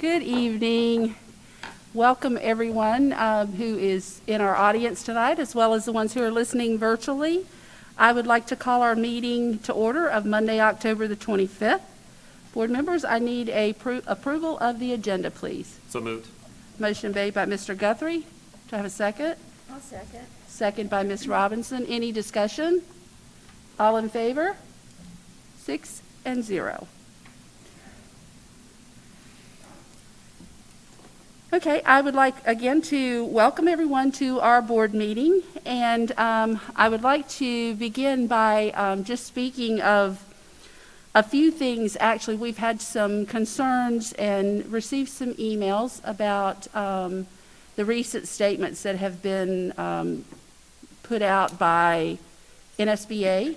Good evening. Welcome everyone who is in our audience tonight, as well as the ones who are listening virtually. I would like to call our meeting to order of Monday, October the 25th. Board members, I need a approval of the agenda, please. So moved. Motion made by Mr. Guthrie. Do I have a second? I'll second. Second by Ms. Robinson. Any discussion? All in favor? 6-0. Okay, I would like again to welcome everyone to our board meeting, and I would like to begin by just speaking of a few things. Actually, we've had some concerns and received some emails about the recent statements that have been put out by NSBA,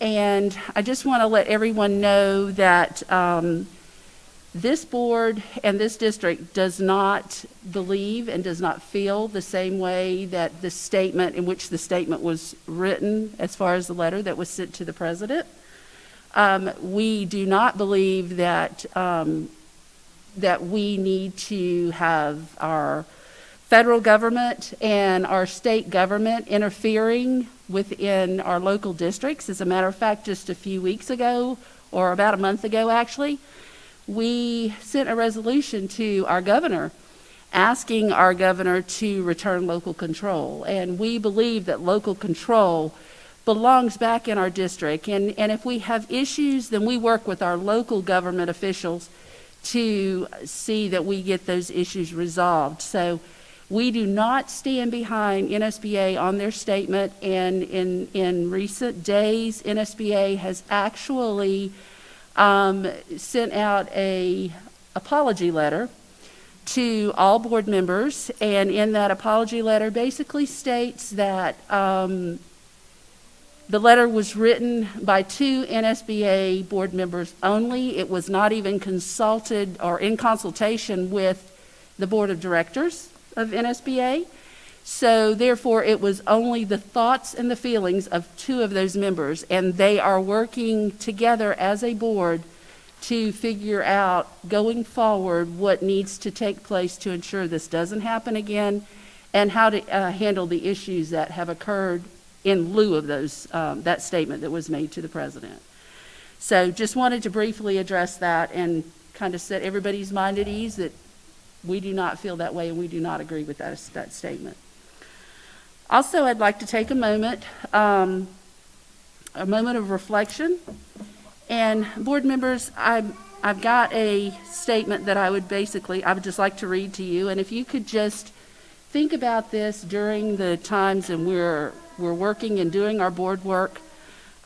and I just want to let everyone know that this board and this district does not believe and does not feel the same way that the statement in which the statement was written, as far as the letter that was sent to the president. We do not believe that that we need to have our federal government and our state government interfering within our local districts. As a matter of fact, just a few weeks ago, or about a month ago actually, we sent a resolution to our governor asking our governor to return local control. And we believe that local control belongs back in our district. And if we have issues, then we work with our local government officials to see that we get those issues resolved. So we do not stand behind NSBA on their statement. And in recent days, NSBA has actually sent out a apology letter to all board members, and in that apology letter basically states that the letter was written by 2 NSBA board members only. It was not even consulted or in consultation with the board of directors of NSBA. So therefore, it was only the thoughts and the feelings of 2 of those members, and they are working together as a board to figure out going forward what needs to take place to ensure this doesn't happen again, and how to handle the issues that have occurred in lieu of those that statement that was made to the president. So just wanted to briefly address that and kind of set everybody's mind at ease that we do not feel that way and we do not agree with that statement. Also, I'd like to take a moment of reflection. And board members, I've got a statement that I would just like to read to you. And if you could just think about this during the times when we're working and doing our board work,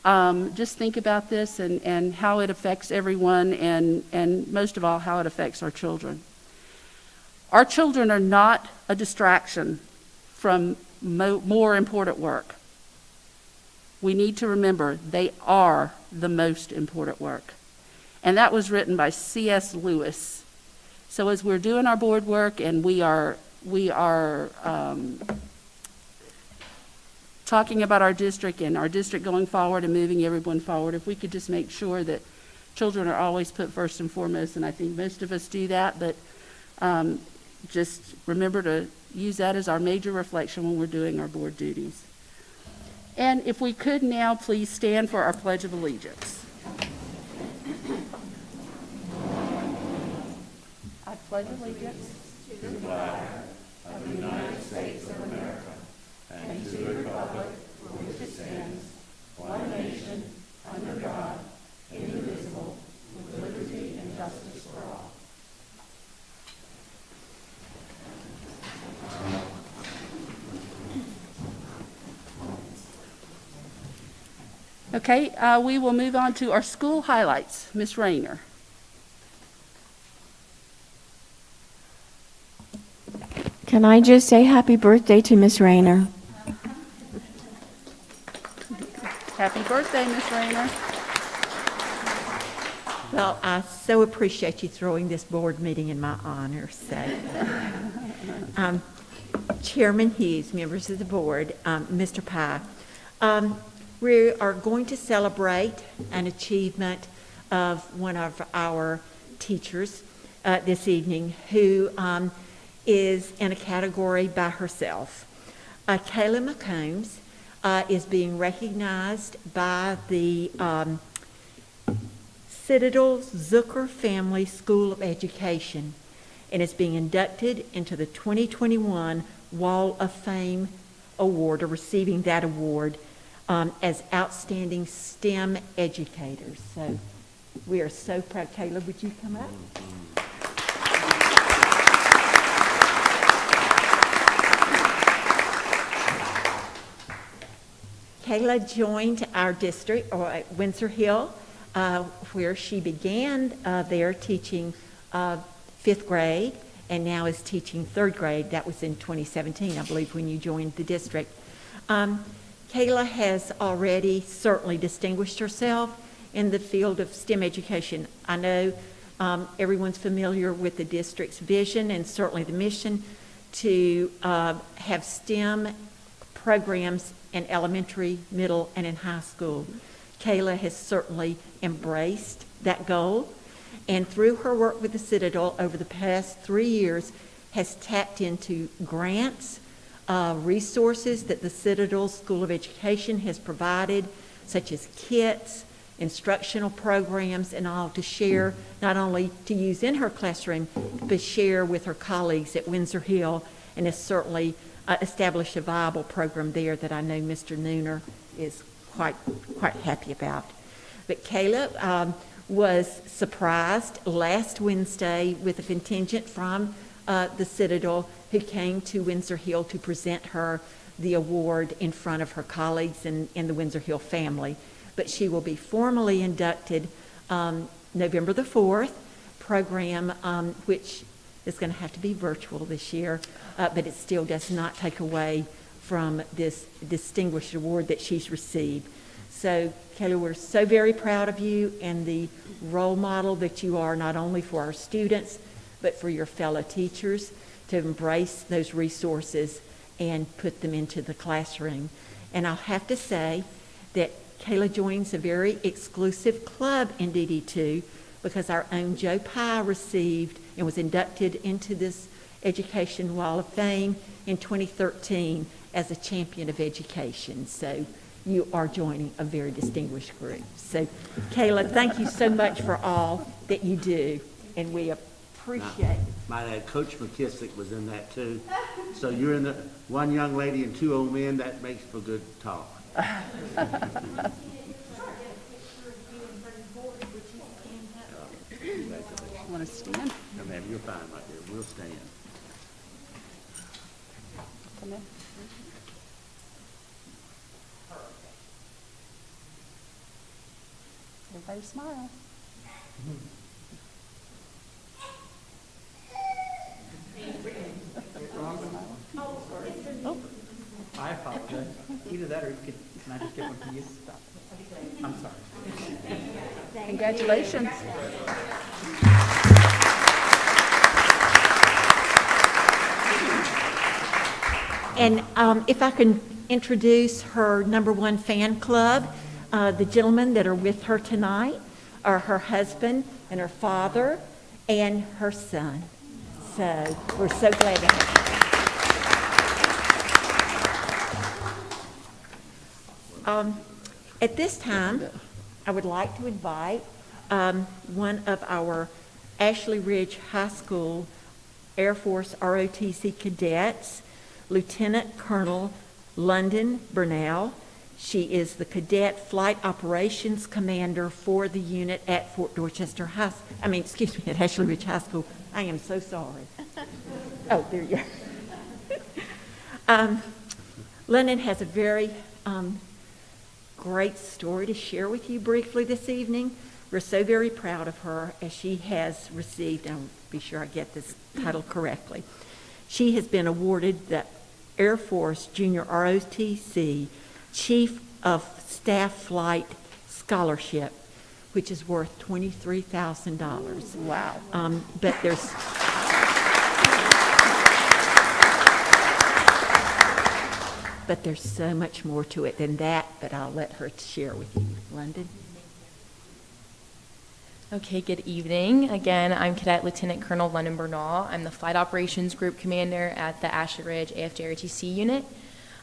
just think about this and how it affects everyone, and most of all, how it affects our children. Our children are not a distraction from more important work. We need to remember they are the most important work. And that was written by C.S. Lewis. So as we're doing our board work and we are talking about our district and our district going forward and moving everyone forward, if we could just make sure that children are always put first and foremost, and I think most of us do that, but just remember to use that as our major reflection when we're doing our board duties. And if we could now please stand for our Pledge of Allegiance. I pledge allegiance To the flag of the United States of America and to the republic for which it stands, one nation, under God, indivisible, with liberty and justice for all. Okay, we will move on to our school highlights. Ms. Rayner. Can I just say happy birthday to Miss Rayner? Happy birthday, Ms. Rayner. Well, I so appreciate you throwing this board meeting in my honor. So, Chairman Hughes, members of the board, Mr. Pye, we are going to celebrate an achievement of one of our teachers. this evening who is in a category by herself. Kayla McCombs is being recognized by the Citadel Zucker Family School of Education and is being inducted into the 2021 Wall of Fame Award, or receiving that award as Outstanding STEM Educators. So we are so proud. Kayla, would you come up? Kayla joined our district at Windsor Hill, where she began there teaching 5th grade and now is teaching 3rd grade. That was in 2017, I believe, when you joined the district. Kayla has already certainly distinguished herself in the field of STEM education. I know everyone's familiar with the district's vision and certainly the mission to have STEM programs in elementary, middle, and in high school. Kayla has certainly embraced that goal, and through her work with the Citadel over the past 3 years has tapped into grants, resources that the Citadel School of Education has provided, such as kits, instructional programs, and all to share, not only to use in her classroom, but share with her colleagues at Windsor Hill, and has certainly established a viable program there that I know Mr. Nooner is quite happy about. But Kayla was surprised last Wednesday with a contingent from the Citadel who came to Windsor Hill to present her the award in front of her colleagues and in the Windsor Hill family. But she will be formally inducted November the 4th, program which is going to have to be virtual this year, but it still does not take away from this distinguished award that she's received. So, Kayla, we're so very proud of you and the role model that you are, not only for our students, but for your fellow teachers, to embrace those resources and put them into the classroom. And I'll have to say that Kayla joins a very exclusive club in DD2 because our own Joe Pye received and was inducted into this Education Wall of Fame in 2013 as a champion of education. So you are joining a very distinguished group. So Kayla, thank you so much for all that you do, and we appreciate it. My dad, Coach McKissick, was in that too. So you're in the one young lady and 2 old men. That makes for good talk. Want to stand? No, ma'am, you're fine right there. We'll stand. Come in. Everybody smile. Oh. I apologize. Either that or you could, can I just get one from you? Stop. I'm sorry. Congratulations. And if I can introduce her #1 fan club, the gentlemen that are with her tonight are her husband and her father and her son. So we're so glad to have you. At this time, I would like to invite one of our Ashley Ridge High School Air Force ROTC cadets, Lieutenant Colonel London Burnell. She is the Cadet Flight Operations Commander for the unit at Dorchester at Ashley Ridge High School. I am so sorry. Oh, there you are. London has a very great story to share with you briefly this evening. We're so very proud of her as she has received, and I'll be sure I get this title correctly. She has been awarded the Air Force Junior ROTC Chief of Staff Flight Scholarship, which is worth $23,000. Wow. But there's so much more to it than that, but I'll let her share with you. London? Okay, good evening. Again, I'm Cadet Lieutenant Colonel London Bernal. I'm the Flight Operations Group Commander at the Ashley Ridge AFJROTC unit,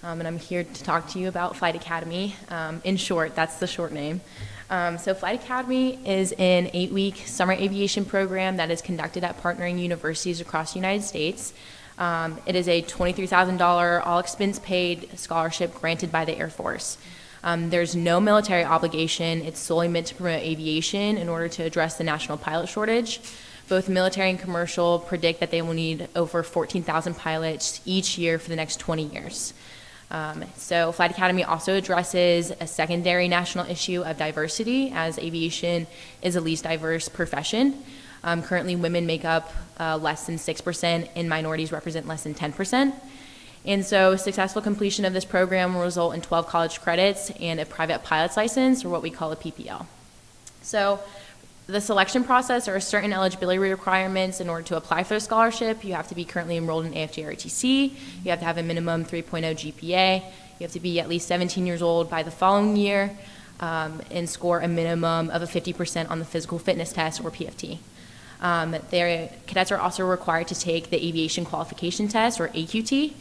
and I'm here to talk to you about Flight Academy. In short, that's the short name. So Flight Academy is an 8-week summer aviation program that is conducted at partnering universities across the United States. It is a $23,000 all-expense-paid scholarship granted by the Air Force. There's no military obligation. It's solely meant to promote aviation in order to address the national pilot shortage. Both military and commercial predict that they will need over 14,000 pilots each year for the next 20 years. So Flight Academy also addresses a secondary national issue of diversity, as aviation is the least diverse profession. Currently, women make up less than 6%, and minorities represent less than 10%. And so successful completion of this program will result in 12 college credits and a private pilot's license, or what we call a PPL. So the selection process, there are certain eligibility requirements in order to apply for a scholarship. You have to be currently enrolled in AFJROTC. You have to have a minimum 3.0 GPA. You have to be at least 17 years old by the following year and score a minimum of a 50% on the physical fitness test, or PFT. Cadets are also required to take the Aviation Qualification test, or AQT.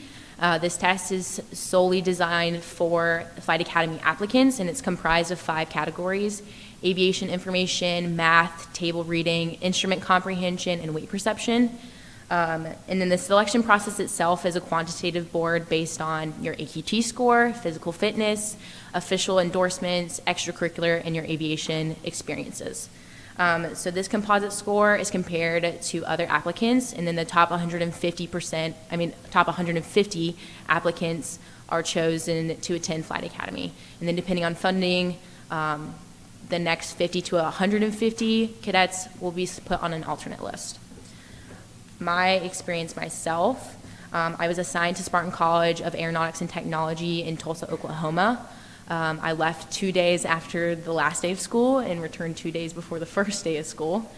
This test is solely designed for Flight Academy applicants, and it's comprised of 5 categories: aviation information, math, table reading, instrument comprehension, and weight perception. And then the selection process itself is a quantitative board based on your AQT score, physical fitness, official endorsements, extracurricular, and your aviation experiences. So this composite score is compared to other applicants, and then the top 150 applicants are chosen to attend Flight Academy. And then depending on funding, the next 50 to 150 cadets will be put on an alternate list. My experience myself, I was assigned to Spartan College of Aeronautics and Technology in Tulsa, Oklahoma. I left 2 days after the last day of school and returned 2 days before the first day of school.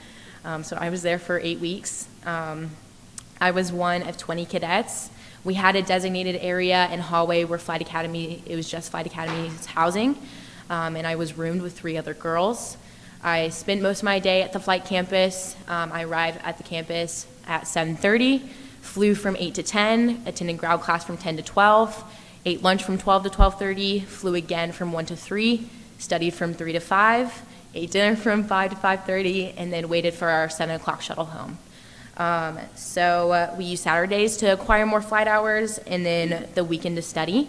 So I was there for 8 weeks. I was one of 20 cadets. We had a designated area and hallway where Flight Academy, it was just Flight Academy's housing, and I was roomed with 3 other girls. I spent most of my day at the flight campus. I arrived at the campus at 7:30, flew from 8 to 10, attended ground class from 10 to 12, ate lunch from 12 to 12:30, flew again from 1 to 3, studied from 3 to 5, ate dinner from 5 to 5:30, and then waited for our 7 o'clock shuttle home. So we used Saturdays to acquire more flight hours, and then the weekend to study.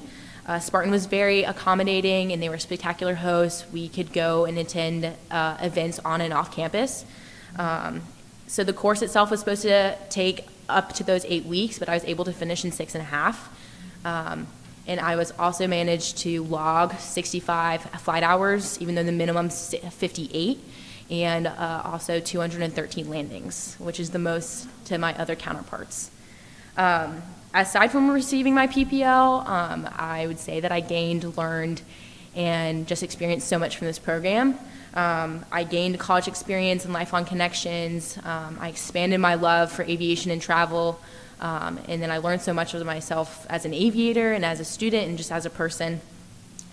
Spartan was very accommodating, and they were spectacular hosts. We could go and attend events on and off campus. So the course itself was supposed to take up to those 8 weeks, but I was able to finish in 6.5. And I was also managed to log 65 flight hours, even though the minimum's 58, and also 213 landings, which is the most to my other counterparts. Aside from receiving my PPL, I would say that I gained, learned, and just experienced so much from this program. I gained college experience and lifelong connections. I expanded my love for aviation and travel. And then I learned so much of myself as an aviator and as a student and just as a person.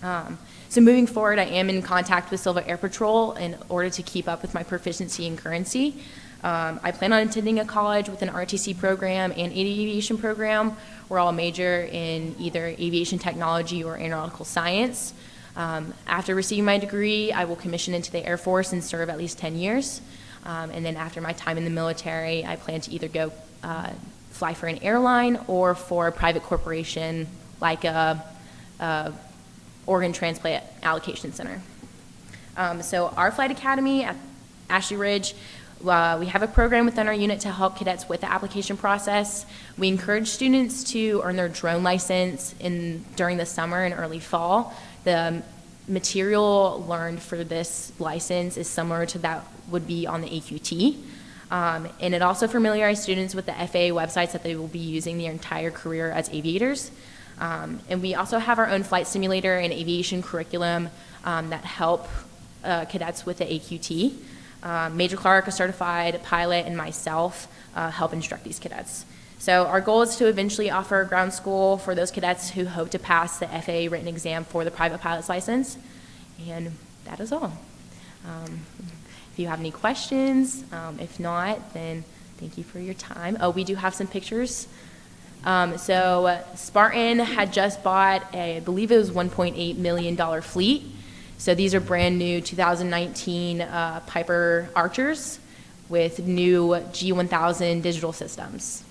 So moving forward, I am in contact with Civil Air Patrol in order to keep up with my proficiency and currency. I plan on attending a college with an RTC program and aviation program where I'll major in either aviation technology or aeronautical science. After receiving my degree, I will commission into the Air Force and serve at least 10 years. And then after my time in the military, I plan to either go fly for an airline or for a private corporation like a organ transplant allocation center. So our Flight Academy at Ashley Ridge, we have a program within our unit to help cadets with the application process. We encourage students to earn their drone license during the summer and early fall. The material learned for this license is similar to that would be on the AQT. And it also familiarizes students with the FAA websites that they will be using their entire career as aviators. And we also have our own flight simulator and aviation curriculum that help cadets with the AQT. Major Clark, a certified pilot, and myself help instruct these cadets. So our goal is to eventually offer a ground school for those cadets who hope to pass the FAA written exam for the private pilot's license. And that is all. if you have any questions. If not, then thank you for your time. Oh, we do have some pictures. So Spartan had just bought I believe it was $1.8 million fleet. So these are brand new 2019 Piper Archers with new G1000 digital systems.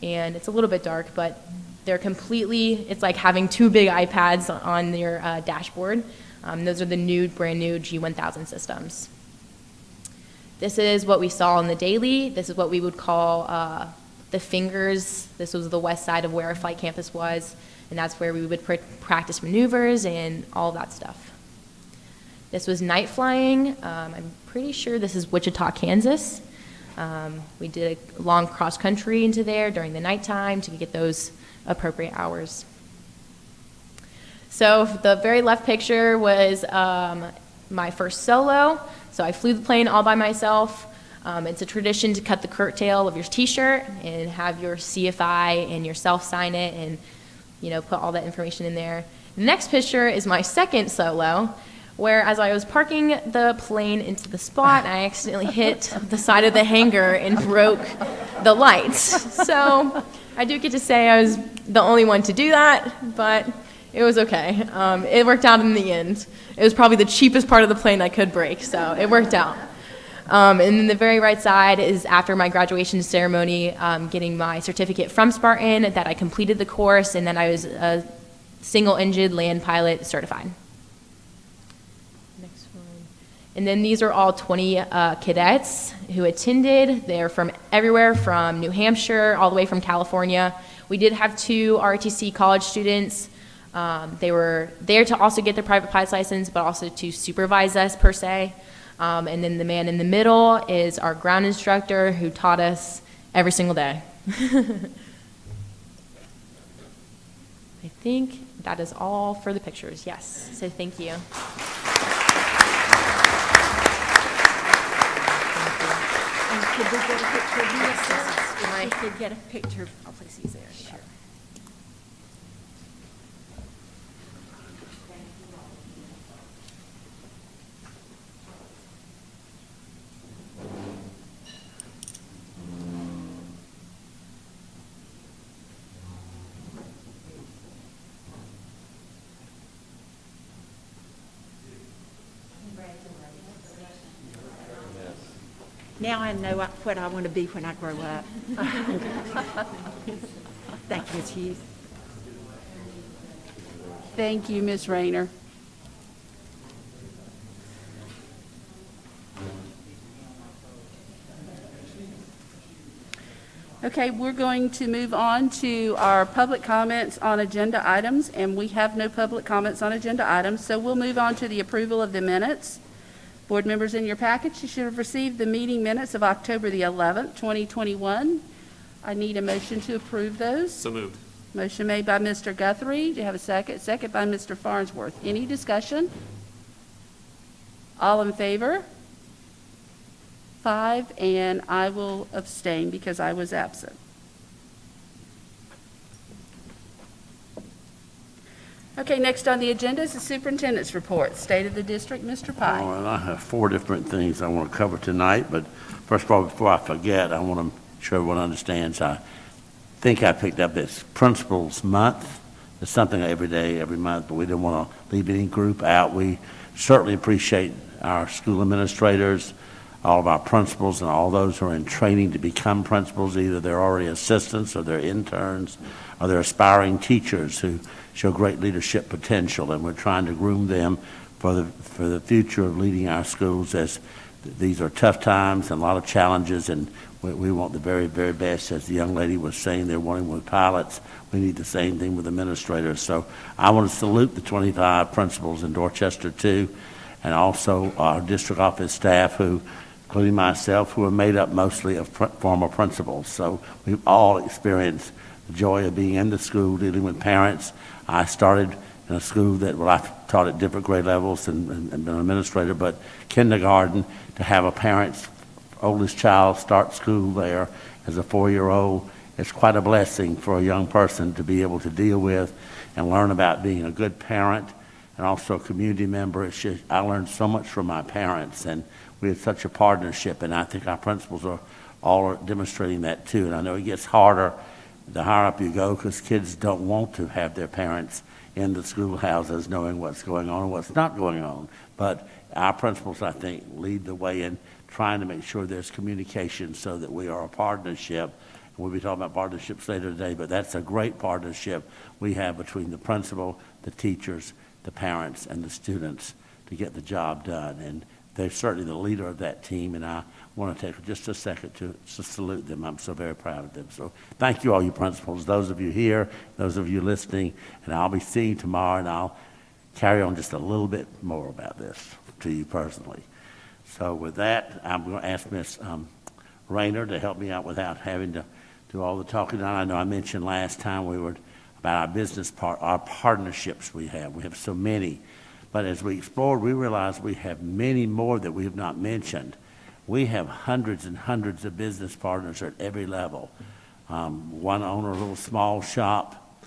And it's a little bit dark, but they're completely, it's like having two big iPads on your dashboard. Those are the brand new G1000 systems. This is what we saw on the daily. This is what we would call the fingers. This was the west side of where our flight campus was, and that's where we would practice maneuvers and all that stuff. This was night flying. I'm pretty sure this is Wichita, Kansas. We did a long cross country into there during the nighttime to get those appropriate hours. So the very left picture was my first solo. So I flew the plane all by myself. It's a tradition to cut the curtail of your t-shirt and have your CFI and yourself sign it and, put all that information in there. The next picture is my second solo, where as I was parking the plane into the spot, I accidentally hit the side of the hangar and broke the lights. So I do get to say I was the only one to do that, but it was okay. It worked out in the end. It was probably the cheapest part of the plane I could break, so it worked out. And then the very right side is after my graduation ceremony, getting my certificate from Spartan that I completed the course, and then I was a single-engine land pilot certified. Next one. And then these are all 20 cadets who attended. They're from everywhere, from New Hampshire all the way from California. We did have 2 ROTC college students. They were there to also get their private pilot's license, but also to supervise us per se. And then the man in the middle is our ground instructor who taught us every single day. I think that is all for the pictures. Yes. So thank you. And could we get a picture of you? Yes, we could get a picture. I'll place these there. Sure. Now I know what I want to be when I grow up. Thank you, Ms. Hughes. Thank you, Ms. Rayner. Okay, we're going to move on to our public comments on agenda items, and we have no public comments on agenda items, so we'll move on to the approval of the minutes. Board members, in your package, you should have received the meeting minutes of October the 11th, 2021. I need a motion to approve those. So moved. Motion made by Mr. Guthrie. Do you have a second? Second by Mr. Farnsworth. Any discussion? All in favor? 5, and I will abstain because I was absent. Okay, next on the agenda is the superintendent's report. State of the district, Mr. Pye. All right, I have 4 different things I want to cover tonight, but first of all, before I forget, I want to make sure everyone understands. I think I picked up this Principals Month. It's something every day, every month, but we didn't want to leave any group out. We certainly appreciate our school administrators, all of our principals, and all those who are in training to become principals. Either they're already assistants or they're interns or they're aspiring teachers who show great leadership potential, and we're trying to groom them for the future of leading our schools, as these are tough times and a lot of challenges, and we want the very, very best. As the young lady was saying, they're wanting with pilots. We need the same thing with administrators. So I want to salute the 25 principals in Dorchester too, and also our district office staff who, including myself, who are made up mostly of former principals. So we've all experienced the joy of being in the school, dealing with parents. I started in a school that, well, I've taught at different grade levels and been an administrator, but kindergarten, to have a parent's oldest child start school there as a 4-year-old, it's quite a blessing for a young person to be able to deal with and learn about being a good parent and also a community member. I learned so much from my parents, and we had such a partnership, and I think our principals are all demonstrating that too. And I know it gets harder the higher up you go, because kids don't want to have their parents in the schoolhouses knowing what's going on and what's not going on. But our principals, I think, lead the way in trying to make sure there's communication so that we are a partnership. We'll be talking about partnerships later today, but that's a great partnership we have between the principal, the teachers, the parents, and the students to get the job done. And they're certainly the leader of that team, and I want to take just a second to salute them. I'm so very proud of them. So thank you, all you principals, those of you here, those of you listening, and I'll be seeing you tomorrow, and I'll carry on just a little bit more about this to you personally. So with that, I'm going to ask Ms. Rayner to help me out without having to do all the talking. I know I mentioned last time we were about our partnerships we have. We have so many. But as we explored, we realized we have many more that we have not mentioned. We have hundreds and hundreds of business partners at every level. One owner of a little small shop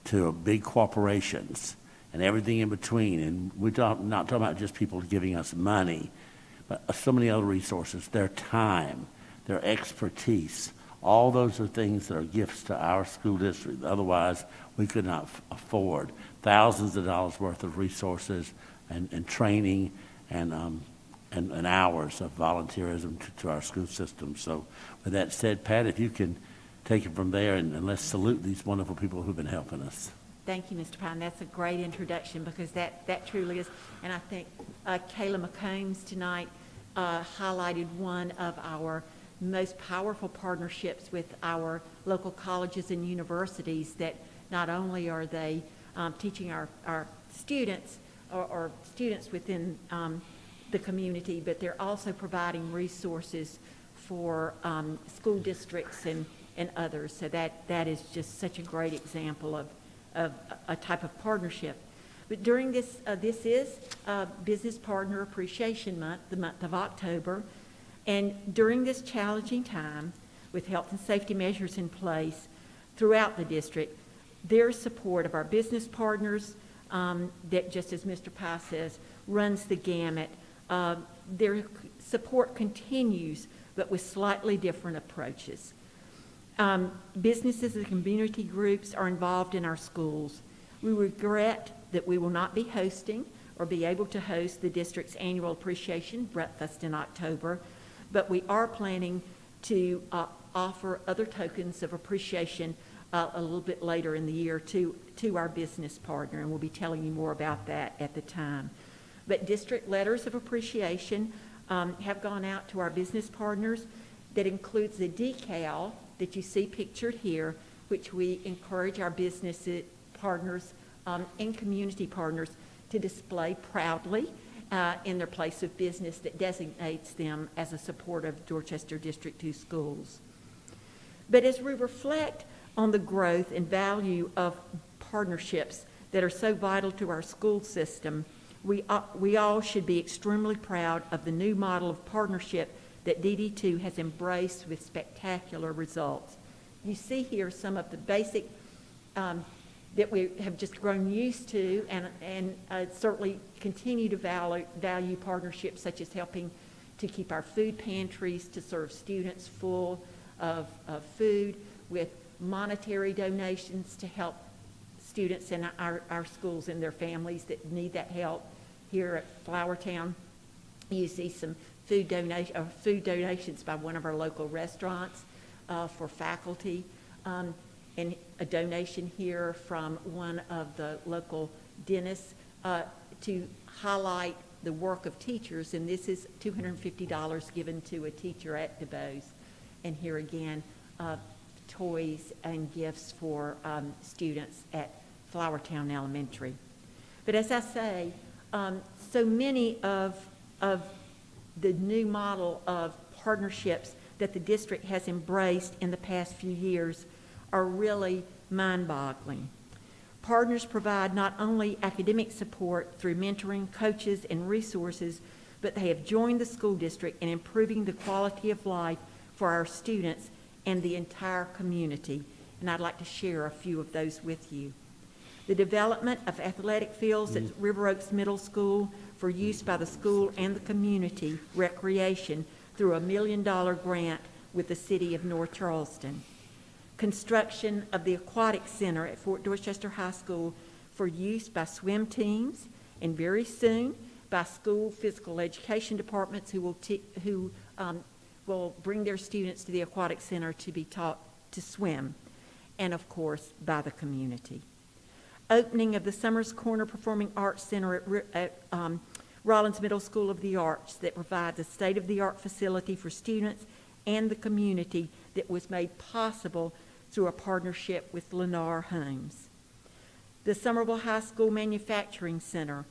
to big corporations and everything in between. And we're not talking about just people giving us money, but so many other resources, their time, their expertise. All those are things that are gifts to our school district. Otherwise, we could not afford thousands of dollars worth of resources and training and hours of volunteerism to our school system. So with that said, Pat, if you can take it from there, and let's salute these wonderful people who've been helping us. Thank you, Mr. Pine. That's a great introduction, because that truly is. And I think Kayla McCombs tonight highlighted one of our most powerful partnerships with our local colleges and universities, that not only are they teaching our students or students within the community, but they're also providing resources for school districts and others. So that is just such a great example of a type of partnership. But during this is Business Partner Appreciation Month, the month of October. And during this challenging time, with health and safety measures in place throughout the district, their support of our business partners, that just as Mr. Pye says, runs the gamut. Their support continues, but with slightly different approaches. Businesses and community groups are involved in our schools. We regret that we will not be hosting or be able to host the district's annual appreciation breakfast in October, but we are planning to offer other tokens of appreciation a little bit later in the year to our business partner, and we'll be telling you more about that at the time. But district letters of appreciation have gone out to our business partners. That includes the decal that you see pictured here, which we encourage our business partners and community partners to display proudly in their place of business that designates them as a supporter of Dorchester District 2 schools. But as we reflect on the growth and value of partnerships that are so vital to our school system, we all should be extremely proud of the new model of partnership that DD2 has embraced with spectacular results. You see here some of the basic that we have just grown used to, and certainly continue to value partnerships such as helping to keep our food pantries to serve students full of food, with monetary donations to help students in our schools and their families that need that help. Here at Flowertown, you see some food donations by one of our local restaurants for faculty, and a donation here from one of the local dentists to highlight the work of teachers, and this is $250 given to a teacher at DeBose. And here again, toys and gifts for students at Flowertown Elementary. But as I say, so many of the new model of partnerships that the district has embraced in the past few years are really mind-boggling. Partners provide not only academic support through mentoring, coaches, and resources, but they have joined the school district in improving the quality of life for our students and the entire community. And I'd like to share a few of those with you. The development of athletic fields at River Oaks Middle School for use by the school and the community recreation through a $1 million grant with the City of North Charleston. Construction of the Aquatic Center at Fort Dorchester High School for use by swim teams, and very soon by school physical education departments who will bring their students to the Aquatic Center to be taught to swim, and of course by the community. Opening of the Summers Corner Performing Arts Center at Rollins Middle School of the Arts that provides a state-of-the-art facility for students and the community that was made possible through a partnership with Lennar Homes. The Somerville High School Manufacturing Center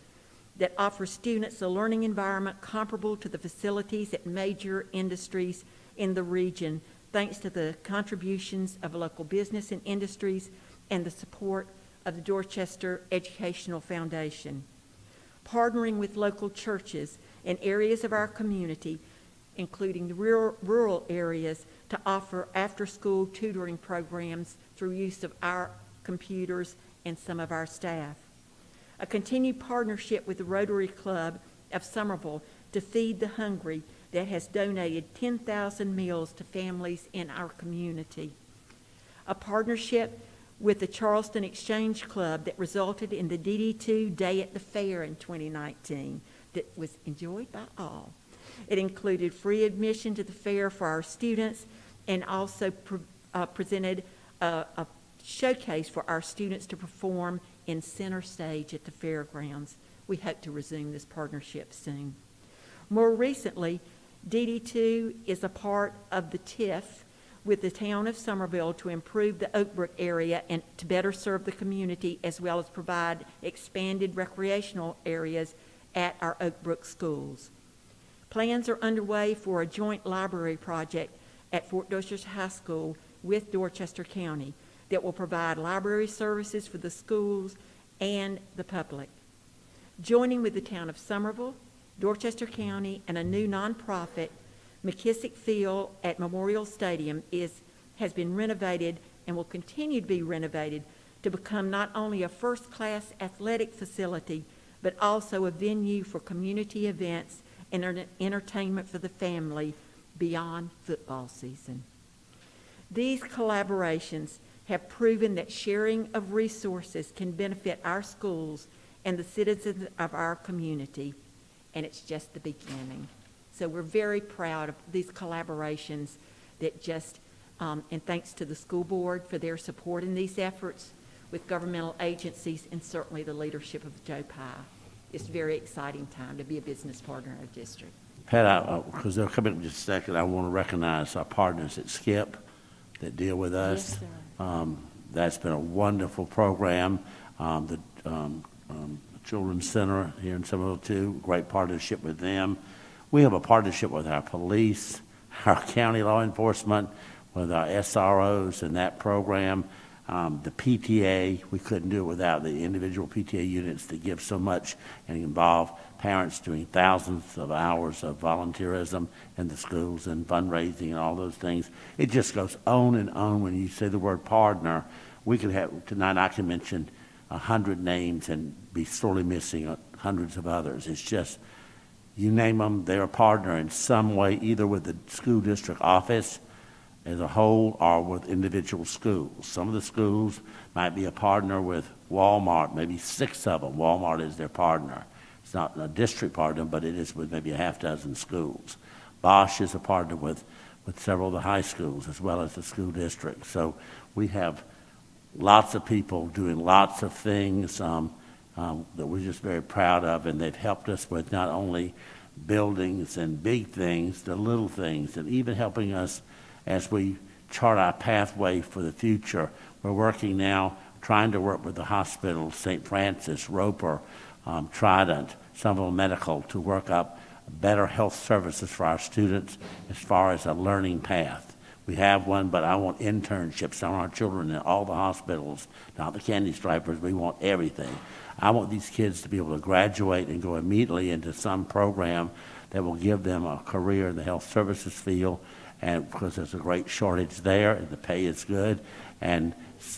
that offers students a learning environment comparable to the facilities at major industries in the region, thanks to the contributions of local business and industries and the support of the Dorchester Educational Foundation. Partnering with local churches in areas of our community, including the rural areas, to offer after-school tutoring programs through use of our computers and some of our staff. A continued partnership with the Rotary Club of Somerville to feed the hungry that has donated 10,000 meals to families in our community. A partnership with the Charleston Exchange Club that resulted in the DD2 Day at the Fair in 2019 that was enjoyed by all. It included free admission to the fair for our students and also presented a showcase for our students to perform in center stage at the fairgrounds. We hope to resume this partnership soon. More recently, DD2 is a part of the TIF with the town of Somerville to improve the Oakbrook area and to better serve the community, as well as provide expanded recreational areas at our Oakbrook schools. Plans are underway for a joint library project at Fort Dorchester High School with Dorchester County that will provide library services for the schools and the public. Joining with the town of Somerville, Dorchester County, and a new nonprofit, McKissick Field at Memorial Stadium has been renovated and will continue to be renovated to become not only a first-class athletic facility, but also a venue for community events and entertainment for the family beyond football season. These collaborations have proven that sharing of resources can benefit our schools and the citizens of our community, and it's just the beginning. So we're very proud of these collaborations that and thanks to the school board for their support in these efforts with governmental agencies and certainly the leadership of Joe Pye. It's a very exciting time to be a business partner in our district. Pat, because they're coming up in just a second, I want to recognize our partners at SCIP that deal with us. Yes, sir. That's been a wonderful program. The Children's Center here in Somerville, too, great partnership with them. We have a partnership with our police, our county law enforcement, with our SROs in that program. The PTA, we couldn't do it without the individual PTA units that give so much and involve parents doing thousands of hours of volunteerism in the schools and fundraising and all those things. It just goes on and on when you say the word partner. We could have, tonight I can mention 100 names and be sorely missing hundreds of others. It's just, you name them, they're a partner in some way, either with the school district office as a whole or with individual schools. Some of the schools might be a partner with Walmart, maybe 6 of them. Walmart is their partner. It's not a district partner, but it is with maybe a half dozen schools. Bosch is a partner with several of the high schools as well as the school district. So we have lots of people doing lots of things that we're just very proud of, and they've helped us with not only buildings and big things, the little things, and even helping us as we chart our pathway for the future. We're working now, trying to work with the hospitals, St. Francis, Roper, Trident, Somerville Medical, to work up better health services for our students as far as a learning path. We have one, but I want internships on our children in all the hospitals, not the candy stripers. We want everything. I want these kids to be able to graduate and go immediately into some program that will give them a career in the health services field, and because there's a great shortage there, and the pay is good, and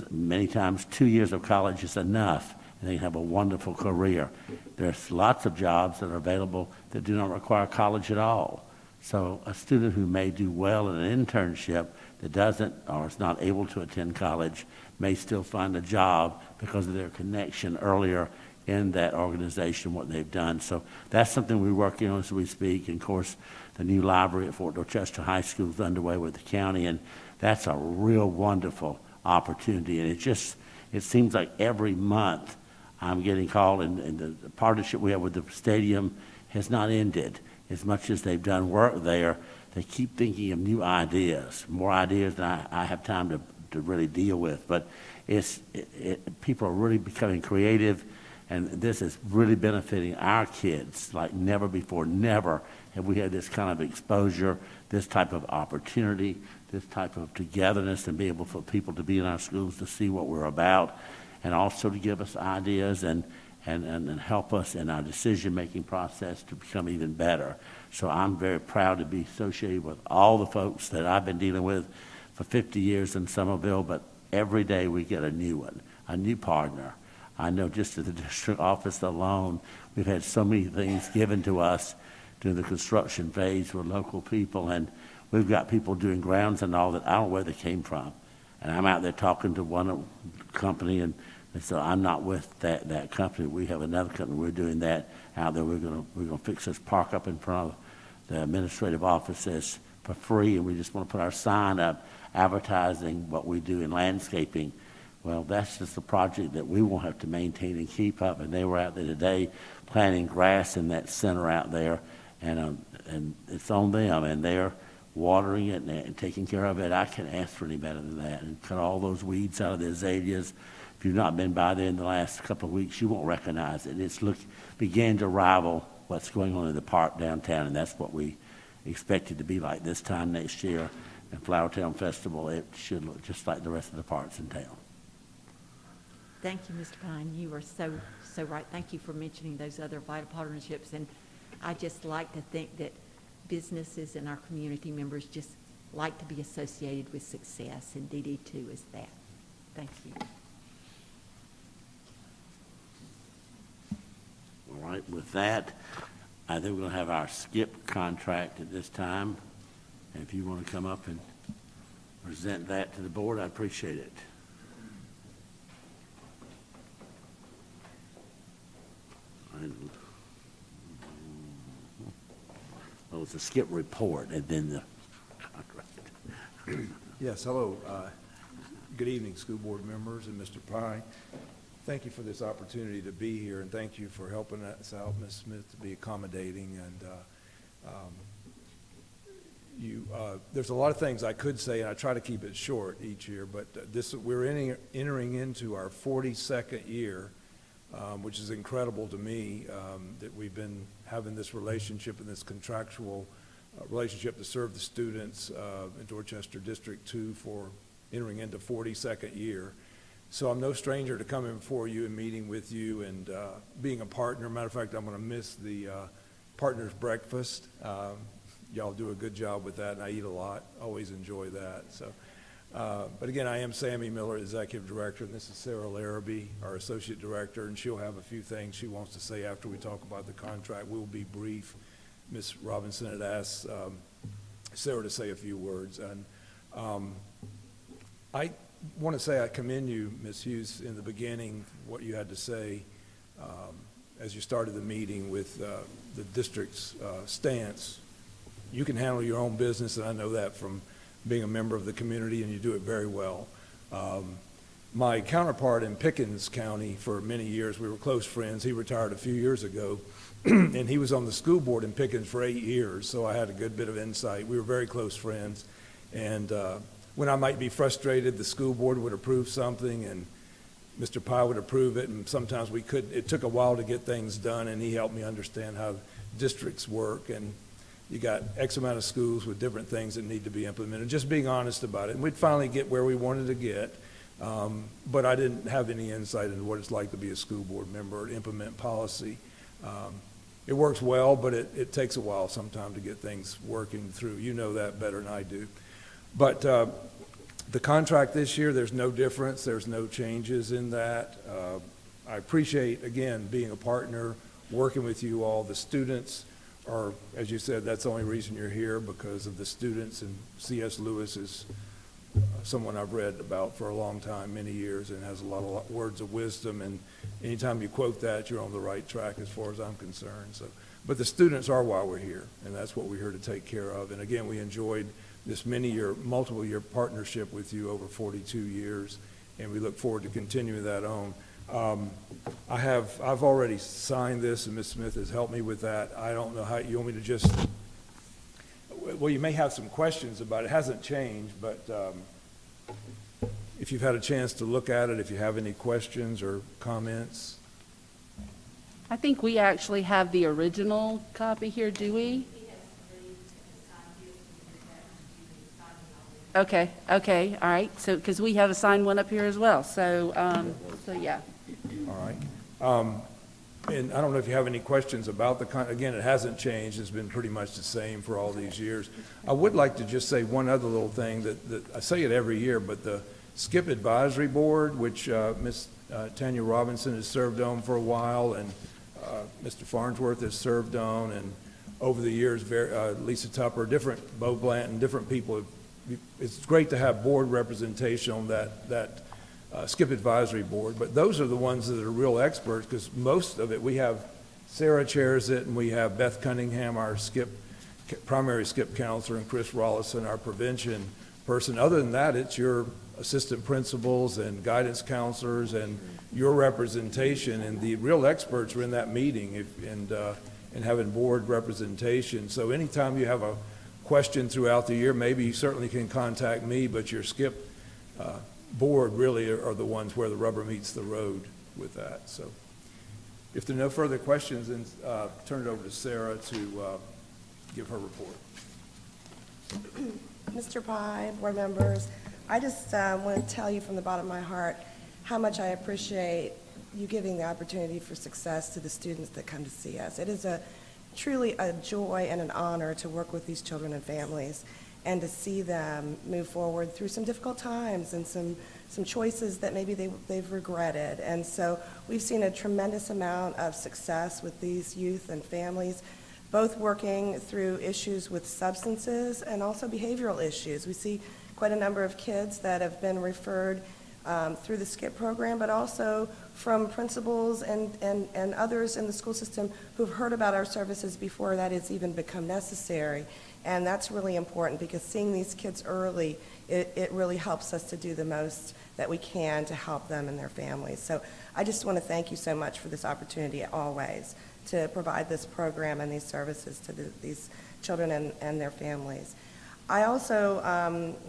Many times, 2 years of college is enough, and they have a wonderful career. There's lots of jobs that are available that do not require college at all. So a student who may do well in an internship that doesn't or is not able to attend college may still find a job because of their connection earlier in that organization, what they've done. So that's something we're working on as we speak. And of course, the new library at Fort Dorchester High School is underway with the county, and that's a real wonderful opportunity. And it seems like every month I'm getting called, and the partnership we have with the stadium has not ended. As much as they've done work there, they keep thinking of new ideas, more ideas than I have time to really deal with. But people are really becoming creative, and this is really benefiting our kids like never before. Never have we had this kind of exposure, this type of opportunity, this type of togetherness, and be able for people to be in our schools to see what we're about, and also to give us ideas and help us in our decision-making process to become even better. So I'm very proud to be associated with all the folks that I've been dealing with for 50 years in Somerville, but every day we get a new one, a new partner. I know just at the district office alone, we've had so many things given to us during the construction phase with local people, and we've got people doing grounds and all that. I don't know where they came from. And I'm out there talking to one company, and they said, I'm not with that company. We have another company. We're doing that out there. We're gonna fix this park up in front of the administrative offices for free, and we just want to put our sign up advertising what we do in landscaping. Well, that's just a project that we won't have to maintain and keep up. And they were out there today planting grass in that center out there, and it's on them, and they're watering it and taking care of it. I can't ask for any better than that. And cut all those weeds out of the azaleas. If you've not been by there in the last couple of weeks, you won't recognize it. It's began to rival what's going on in the park downtown, and that's what we expect it to be like this time next year. And Flowertown Festival, it should look just like the rest of the parks in town. Thank you, Mr. Pine. You are so right. Thank you for mentioning those other vital partnerships. And I just like to think that businesses and our community members just like to be associated with success, and DD2 is that. Thank you. All right, with that, I think we're going to have our skip contract at this time. And if you want to come up and present that to the board, I'd appreciate it. Oh, it's a skip report and then the contract. Yes, hello. Good evening, school board members and Mr. Pine. Thank you for this opportunity to be here, and thank you for helping us out, Ms. Smith, to be accommodating. And there's a lot of things I could say, and I try to keep it short each year, but we're entering into our 42nd year, which is incredible to me, that we've been having this relationship and this contractual relationship to serve the students in Dorchester District 2 for entering into 42nd year. So I'm no stranger to coming before you and meeting with you and being a partner. Matter of fact, I'm going to miss the partners breakfast. Y'all do a good job with that, and I eat a lot. Always enjoy that. So, but again, I am Sammy Miller, Executive Director, and this is Sarah Larrabee, our Associate Director, and she'll have a few things she wants to say after we talk about the contract. We'll be brief. Ms. Robinson had asked Sarah to say a few words, and I want to say I commend you, Ms. Hughes, in the beginning, what you had to say as you started the meeting with the district's stance. You can handle your own business, and I know that from being a member of the community, and you do it very well. My counterpart in Pickens County for many years, we were close friends. He retired a few years ago, and he was on the school board in Pickens for 8 years, so I had a good bit of insight. We were very close friends, and when I might be frustrated, the school board would approve something, and Mr. Pye would approve it, and sometimes we couldn't. It took a while to get things done, and he helped me understand how districts work, and you got X amount of schools with different things that need to be implemented, just being honest about it. And we'd finally get where we wanted to get, but I didn't have any insight into what it's like to be a school board member or implement policy. It works well, but it takes a while sometimes to get things working through. You know that better than I do. But The contract this year, there's no difference, there's no changes in that. I appreciate, again, being a partner, working with you all. The students are, as you said, that's the only reason you're here, because of the students, and C.S. Lewis is someone I've read about for a long time, many years, and has a lot of words of wisdom, and anytime you quote that, you're on the right track as far as I'm concerned. So, but the students are why we're here, and that's what we're here to take care of. And again, we enjoyed this multiple-year partnership with you over 42 years, and we look forward to continuing that on. I've already signed this, and Ms. Smith has helped me with that. I don't know how, you want me to just, well, you may have some questions about it. It hasn't changed, but if you've had a chance to look at it, if you have any questions or comments. I think we actually have the original copy here, do we? Okay, all right, so, because we have a signed one up here as well, so yeah. All right. And I don't know if you have any questions about again, it hasn't changed. It's been pretty much the same for all these years. I would like to just say one other little thing that I say it every year, but the SCIP Advisory Board, which Ms. Tanya Robinson has served on for a while, and Mr. Farnsworth has served on, and over the years, Lisa Tupper, Bo Blanton, different people. It's great to have board representation on that SCIP Advisory Board, but those are the ones that are real experts, because most of it, we have Sarah chairs it, and we have Beth Cunningham, our primary SCIP counselor, and Chris Rollison, our prevention person. Other than that, it's your assistant principals and guidance counselors and your representation, and the real experts are in that meeting and having board representation. So anytime you have a question throughout the year, maybe you certainly can contact me, but your SCIP board really are the ones where the rubber meets the road with that. So if there are no further questions, then turn it over to Sarah to give her report. Mr. Pye, board members, I just want to tell you from the bottom of my heart how much I appreciate you giving the opportunity for success to the students that come to see us. It is truly a joy and an honor to work with these children and families, and to see them move forward through some difficult times and some choices that maybe they've regretted. And so we've seen a tremendous amount of success with these youth and families, both working through issues with substances and also behavioral issues. We see quite a number of kids that have been referred through the SCIP program, but also from principals and others in the school system who've heard about our services before that has even become necessary. And that's really important, because seeing these kids early, it really helps us to do the most that we can to help them and their families. So I just want to thank you so much for this opportunity always to provide this program and these services to these children and their families. I also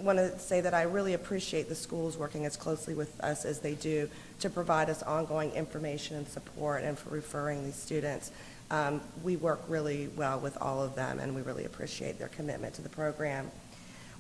want to say that I really appreciate the schools working as closely with us as they do to provide us ongoing information and support, and for referring these students. We work really well with all of them, and we really appreciate their commitment to the program.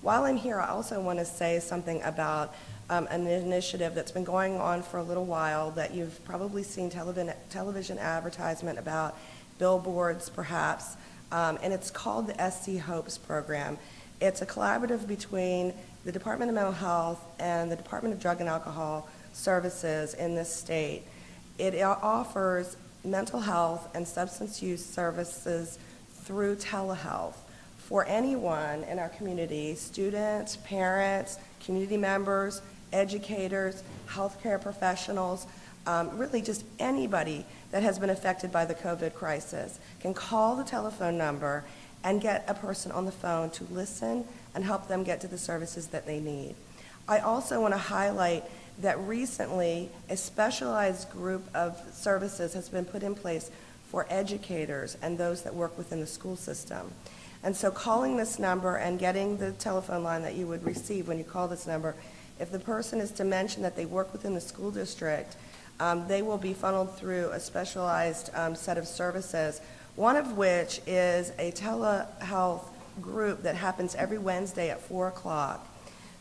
While I'm here, I also want to say something about an initiative that's been going on for a little while that you've probably seen television advertisement about, billboards perhaps, and it's called the SC Hopes program. It's a collaborative between the Department of Mental Health and the Department of Drug and Alcohol Services in this state. It offers mental health and substance use services through telehealth for anyone in our community, students, parents, community members, educators, healthcare professionals, really just anybody that has been affected by the COVID crisis can call the telephone number and get a person on the phone to listen and help them get to the services that they need. I also want to highlight that recently a specialized group of services has been put in place for educators and those that work within the school system. And so calling this number and getting the telephone line that you would receive when you call this number, if the person is to mention that they work within the school district, they will be funneled through a specialized set of services, one of which is a telehealth group that happens every Wednesday at 4 o'clock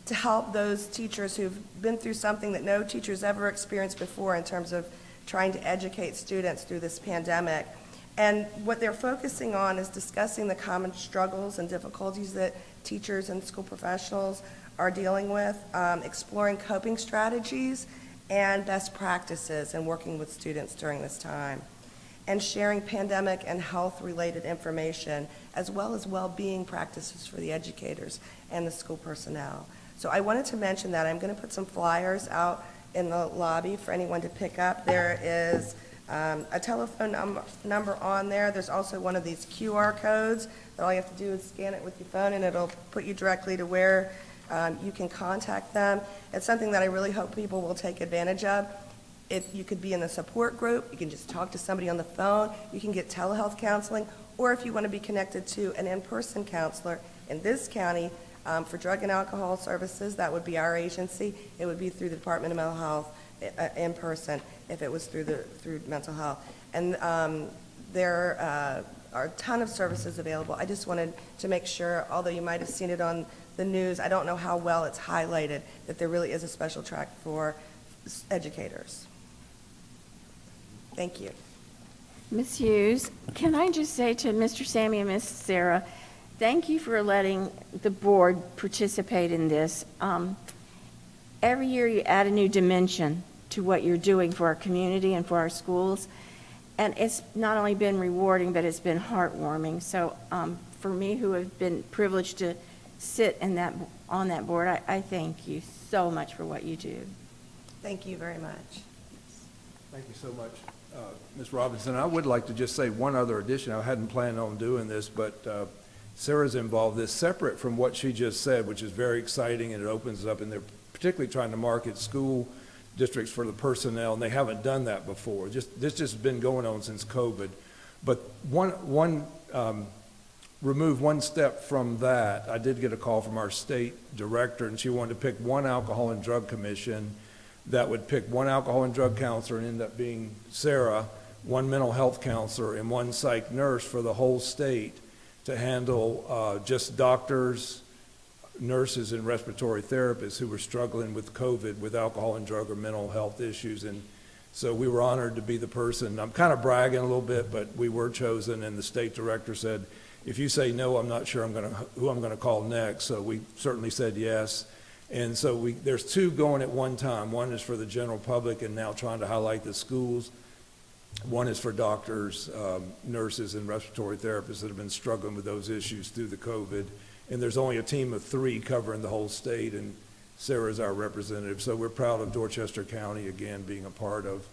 to help those teachers who've been through something that no teacher's ever experienced before in terms of trying to educate students through this pandemic, And what they're focusing on is discussing the common struggles and difficulties that teachers and school professionals are dealing with, exploring coping strategies and best practices in working with students during this time, and sharing pandemic and health-related information, as well as well-being practices for the educators and the school personnel. So I wanted to mention that. I'm going to put some flyers out in the lobby for anyone to pick up. There is a telephone number on there. There's also one of these QR codes that all you have to do is scan it with your phone, and it'll put you directly to where you can contact them. It's something that I really hope people will take advantage of. You could be in the support group, you can just talk to somebody on the phone, you can get telehealth counseling, or if you want to be connected to an in-person counselor in this county for drug and alcohol services, that would be our agency. It would be through the Department of Mental Health in person if it was through mental health. And there are a ton of services available. I just wanted to make sure, although you might have seen it on the news, I don't know how well it's highlighted, that there really is a special track for educators. Thank you. Ms. Hughes, can I just say to Mr. Sammy and Ms. Sarah, thank you for letting the board participate in this. Every year you add a new dimension to what you're doing for our community and for our schools, and it's not only been rewarding, but it's been heartwarming. So for me, who have been privileged to sit on that board, I thank you so much for what you do. Thank you very much. Thank you so much, Ms. Robinson. I would like to just say one other addition. I hadn't planned on doing this, but Sarah's involved this separate from what she just said, which is very exciting, and it opens up, and they're particularly trying to market school districts for the personnel, and they haven't done that before. This just has been going on since COVID. But remove one step from that, I did get a call from our state director, and she wanted to pick one alcohol and drug commission that would pick one alcohol and drug counselor and end up being Sarah, one mental health counselor, and one psych nurse for the whole state to handle just doctors, nurses, and respiratory therapists who were struggling with COVID with alcohol and drug or mental health issues. And so we were honored to be the person. I'm kind of bragging a little bit, but we were chosen, and the state director said, if you say no, I'm not sure who I'm going to call next. So we certainly said yes. And so there's two going at one time. One is for the general public and now trying to highlight the schools. One is for doctors, nurses, and respiratory therapists that have been struggling with those issues through the COVID. And there's only a team of 3 covering the whole state, and Sarah's our representative. So we're proud of Dorchester County, again, being a part of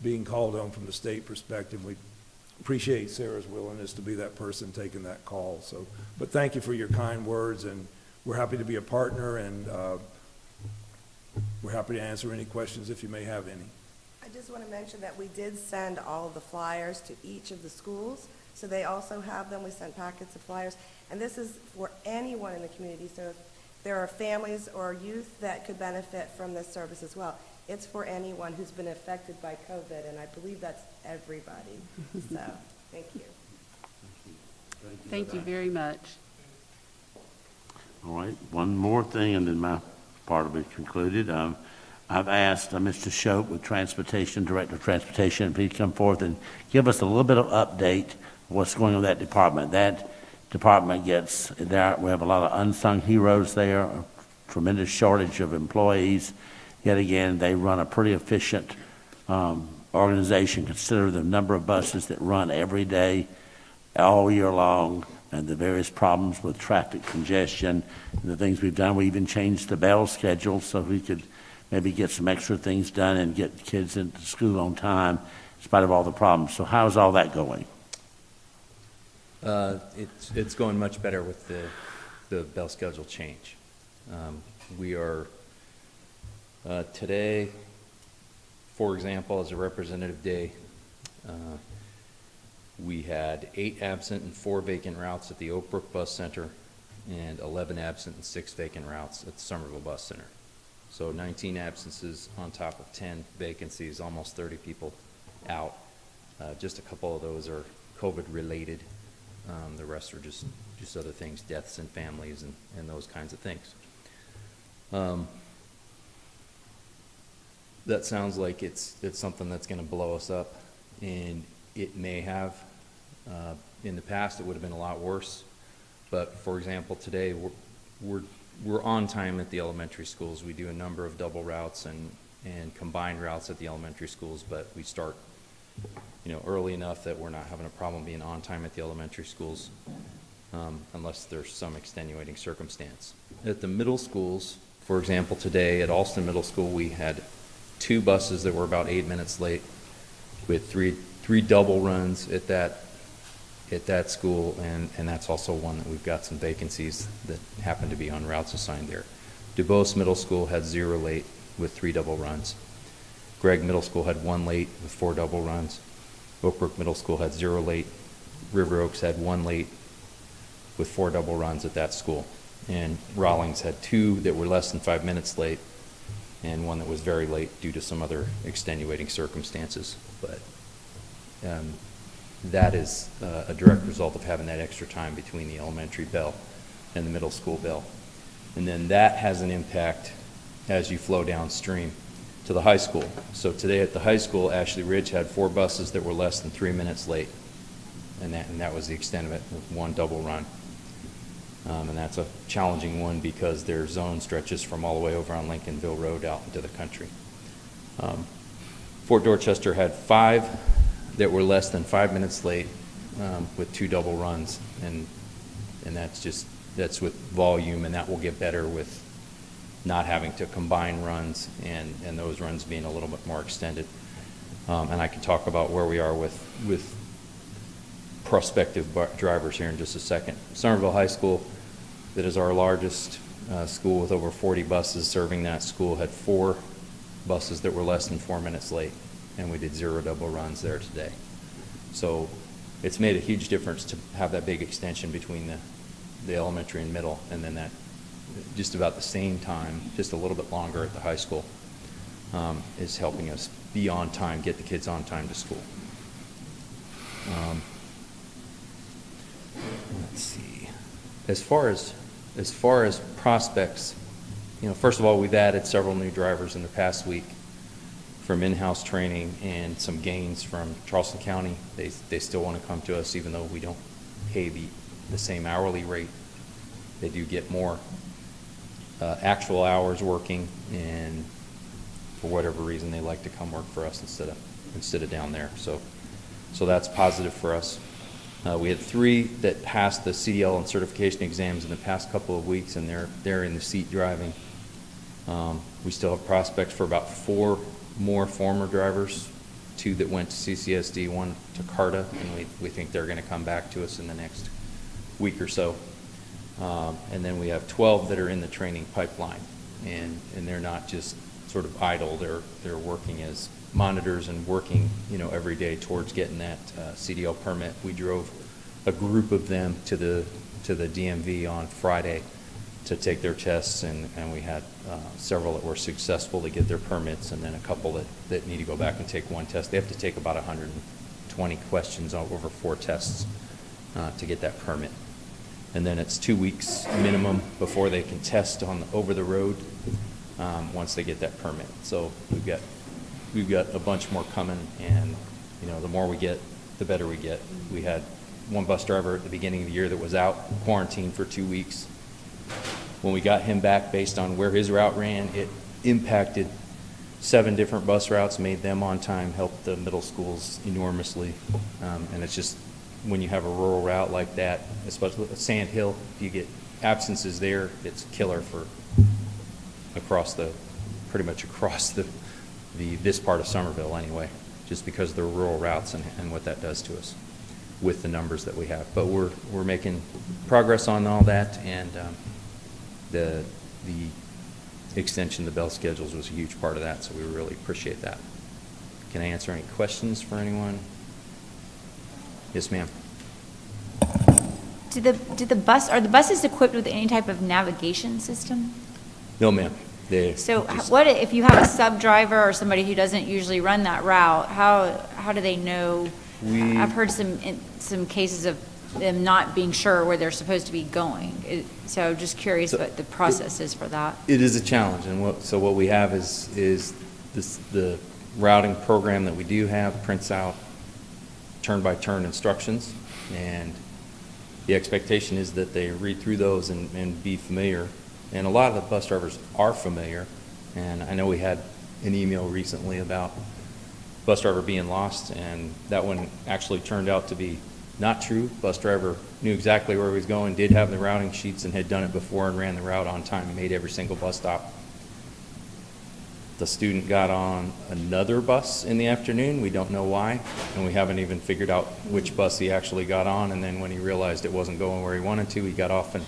being called on from the state perspective. We appreciate Sarah's willingness to be that person taking that call. So, but thank you for your kind words, and we're happy to be a partner, and we're happy to answer any questions if you may have any. I just want to mention that we did send all of the flyers to each of the schools, so they also have them. We sent packets of flyers, and this is for anyone in the community. So if there are families or youth that could benefit from this service as well, it's for anyone who's been affected by COVID, and I believe that's everybody. So, thank you. Thank you very much. All right, one more thing, and then my part will be concluded. I've asked Mr. Shope with Transportation, Director of Transportation, if he'd come forth and give us a little bit of update of what's going on in that department. That department we have a lot of unsung heroes there, a tremendous shortage of employees. Yet again, they run a pretty efficient organization, consider the number of buses that run every day, all year long, and the various problems with traffic congestion and the things we've done. We even changed the bell schedule so we could maybe get some extra things done and get kids into school on time in spite of all the problems. So how's all that going? It's going much better with the bell schedule change. We are today, for example, as a representative day, we had 8 absent and 4 vacant routes at the Oak Brook Bus Center and 11 absent and 6 vacant routes at the Somerville Bus Center. So 19 absences on top of 10 vacancies, almost 30 people out. Just a couple of those are COVID related. The rest are just other things, deaths in families and those kinds of things. That sounds like it's something that's going to blow us up, and it may have. In the past, it would have been a lot worse. But for example, today, we're on time at the elementary schools. We do a number of double routes and combined routes at the elementary schools, but we start, early enough that we're not having a problem being on time at the elementary schools, unless there's some extenuating circumstance. At the middle schools, for example, today at Alston Middle School, we had 2 buses that were about 8 minutes late, with three double runs at that school, and that's also one that we've got some vacancies that happen to be on routes assigned there. DuBose Middle School had 0 late with 3 double runs. Gregg Middle School had 1 late with 4 double runs. Oakbrook Middle School had 0 late. River Oaks had 1 late with 4 double runs at that school. And Rawlings had 2 that were less than 5 minutes late, and 1 that was very late due to some other extenuating circumstances. But that is a direct result of having that extra time between the elementary bell and the middle school bell. And then that has an impact as you flow downstream to the high school. So today at the high school, Ashley Ridge had 4 buses that were less than 3 minutes late. And that was the extent of it, with 1 double run. And that's a challenging one because their zone stretches from all the way over on Lincolnville Road out into the country. Fort Dorchester had 5 that were less than 5 minutes late with 2 double runs, and that's with volume, and that will get better with not having to combine runs and those runs being a little bit more extended. And I can talk about where we are with prospective drivers here in just a second. Somerville High School, that is our largest school with over 40 buses serving that school, had 4 buses that were less than 4 minutes late, and we did 0 double runs there today. So it's made a huge difference to have that big extension between the elementary and middle, and then that just about the same time, just a little bit longer at the high school, is helping us be on time, get the kids on time to school. Let's see. As far as prospects, first of all, we've added several new drivers in the past week from in-house training and some gains from Charleston County. They still want to come to us even though we don't pay the same hourly rate. They do get more actual hours working, and for whatever reason they like to come work for us instead of down there. So that's positive for us. We had 3 that passed the CDL and certification exams in the past couple of weeks, and they're in the seat driving. We still have prospects for about 4 more former drivers, 2 that went to CCSD, 1 to CARTA, and we think they're going to come back to us in the next week or so. And then we have 12 that are in the training pipeline, and they're not just sort of idle. They're working as monitors and working, every day towards getting that CDL permit. We drove a group of them to the DMV on Friday to take their tests, and we had several that were successful to get their permits, and then a couple that need to go back and take 1 test. They have to take about 120 questions over 4 tests to get that permit. And then it's 2 weeks minimum before they can test over the road once they get that permit. So we've got a bunch more coming, and the more we get, the better we get. We had 1 bus driver at the beginning of the year that was out quarantined for 2 weeks. When we got him back based on where his route ran, it impacted 7 different bus routes, made them on time, helped the middle schools enormously. And it's just, when you have a rural route like that, especially at Sand Hill, if you get absences there, it's killer for pretty much across this part of Somerville anyway, just because of the rural routes and what that does to us with the numbers that we have. But we're making progress on all that, and the extension of the bell schedules was a huge part of that, so we really appreciate that. Can I answer any questions for anyone? Yes, ma'am. Are the buses equipped with any type of navigation system? No, ma'am. So what if you have a sub-driver or somebody who doesn't usually run that route, how do they know? I've heard some cases of them not being sure where they're supposed to be going. So just curious what the process is for that. It is a challenge, and what we have is the routing program that we do have prints out turn-by-turn instructions, and the expectation is that they read through those and be familiar. And a lot of the bus drivers are familiar, and I know we had an email recently about bus driver being lost, and that one actually turned out to be not true. Bus driver knew exactly where he was going, did have the routing sheets, and had done it before and ran the route on time and made every single bus stop. The student got on another bus in the afternoon. We don't know why, and we haven't even figured out which bus he actually got on. And then when he realized it wasn't going where he wanted to, he got off and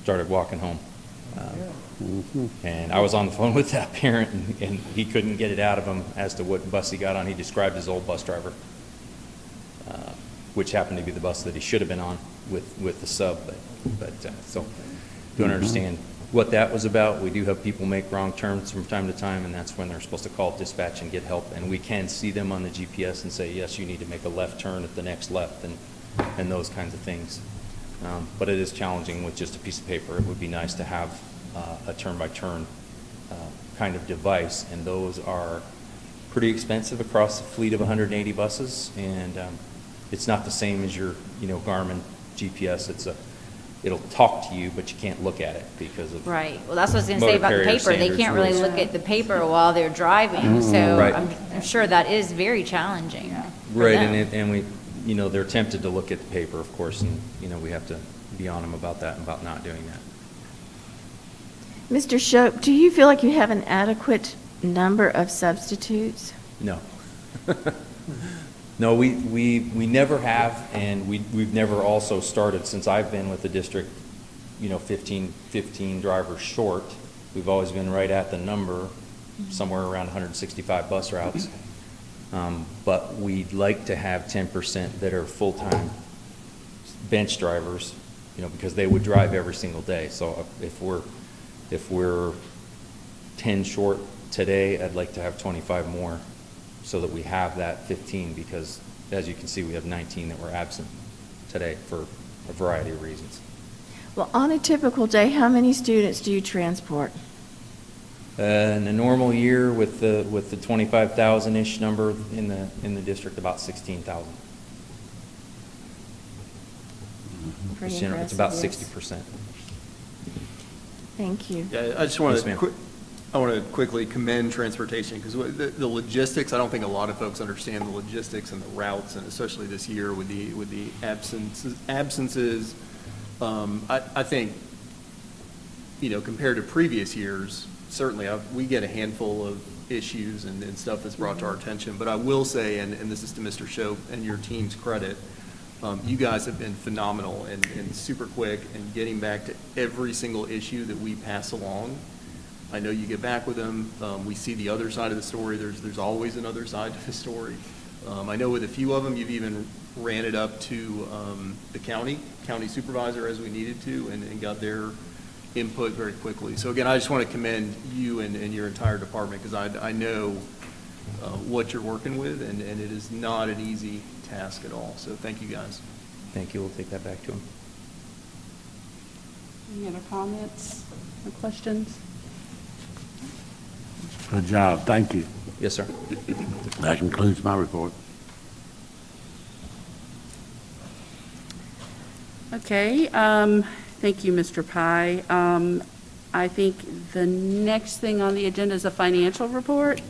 started walking home. And I was on the phone with that parent, and he couldn't get it out of him as to what bus he got on. He described his old bus driver, which happened to be the bus that he should have been on with the sub. So don't understand what that was about. We do have people make wrong turns from time to time, and that's when they're supposed to call dispatch and get help. And we can see them on the GPS and say, yes, you need to make a left turn at the next left, and those kinds of things. But it is challenging with just a piece of paper. It would be nice to have a turn-by-turn kind of device, and those are pretty expensive across a fleet of 180 buses, and it's not the same as your Garmin GPS. It'll talk to you, but you can't look at it because of Right. Well, that's what I was going to say about the motor paper. carrier They can't really standards, look at the paper while they're driving, so Right. I'm sure that is very challenging for Right, them. and we, they're tempted to look at the paper, of course, and, we have to be on them about that and about not doing that. Mr. Shope, do you feel like you have an adequate number of substitutes? No. No, we never have, and we've never also started, since I've been with the district, 15 drivers short. We've always been right at the number, somewhere around 165 bus routes. But we'd like to have 10% that are full-time bench drivers, because they would drive every single day. So if we're 10 short today, I'd like to have 25 more, so that we have that 15, because as you can see, we have 19 that were absent today for a variety of reasons. Well, on a typical day, how many students do you transport? In a normal year with the 25,000-ish number in the district, about 16,000. Pretty It's about impressive, 60%. Thank you. Yeah, I just want Yes, ma'am. to quickly commend transportation, because the logistics, I don't think a lot of folks understand the logistics and the routes, and especially this year with the absences. I think, compared to previous years, certainly we get a handful of issues and stuff that's brought to our attention. But I will say, and this is to Mr. Shope and your team's credit, you guys have been phenomenal and super quick and getting back to every single issue that we pass along. I know you get back with them. We see the other side of the story. There's always another side to the story. I know with a few of them, you've even ran it up to the county supervisor as we needed to, and got their input very quickly. So again, I just want to commend you and your entire department, because I know what you're working with, and it is not an easy task at all. So thank you, guys. Thank you. We'll take that back to them. Any other comments or questions? Good job, thank you. Yes, sir. That concludes my report. Okay, thank you, Mr. Pye. I think the next thing on the agenda is a financial report.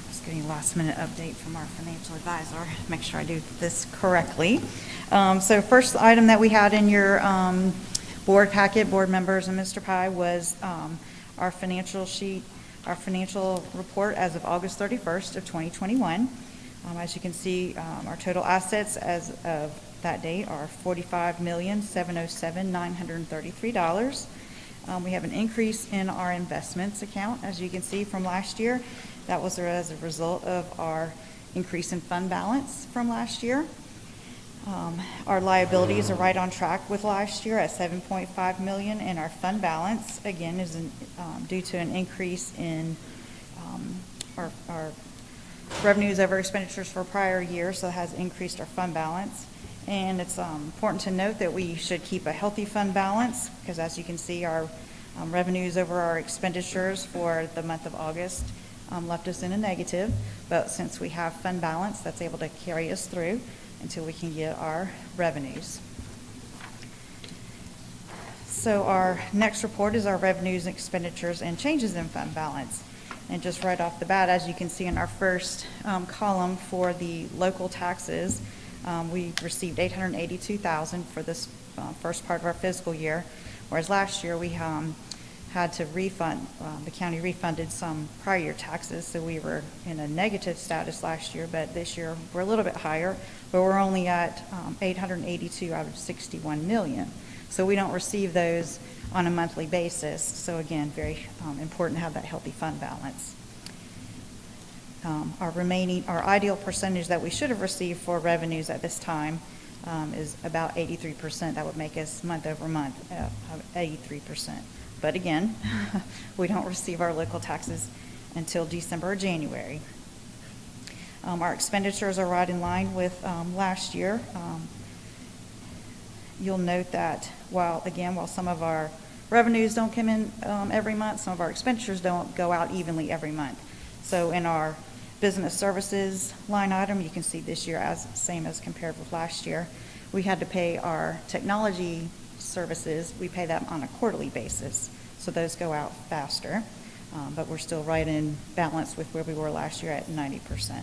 Just getting a last-minute update from our financial advisor, make sure I do this correctly. So first item that we had in your board packet, board members and Mr. Pye, was our financial sheet, our financial report as of August 31st of 2021. As you can see, our total assets as of that date are $45,707,933. We have an increase in our investments account, as you can see from last year. That was as a result of our increase in fund balance from last year. Our liabilities are right on track with last year at $7.5 million, and our fund balance, again, is due to an increase in our revenues over expenditures for prior years, so it has increased our fund balance. And it's important to note that we should keep a healthy fund balance, because as you can see, our revenues over our expenditures for the month of August left us in a negative. But since we have fund balance, that's able to carry us through until we can get our revenues. So our next report is our revenues, expenditures, and changes in fund balance. And just right off the bat, as you can see in our first column for the local taxes, we received $882,000 for this first part of our fiscal year, whereas last year we had to refund, the county refunded some prior year taxes, so we were in a negative status last year, but this year we're a little bit higher, but we're only at 882 out of 61 million. So we don't receive those on a monthly basis. So again, very important to have that healthy fund balance. Our ideal percentage that we should have received for revenues at this time is about 83%. That would make us month over month 83%. But again, we don't receive our local taxes until December or January. Our expenditures are right in line with last year. You'll note that while some of our revenues don't come in every month, some of our expenditures don't go out evenly every month. So in our business services line item, you can see this year same as compared with last year. We had to pay our technology services, we pay that on a quarterly basis. So those go out faster, but we're still right in balance with where we were last year at 90%.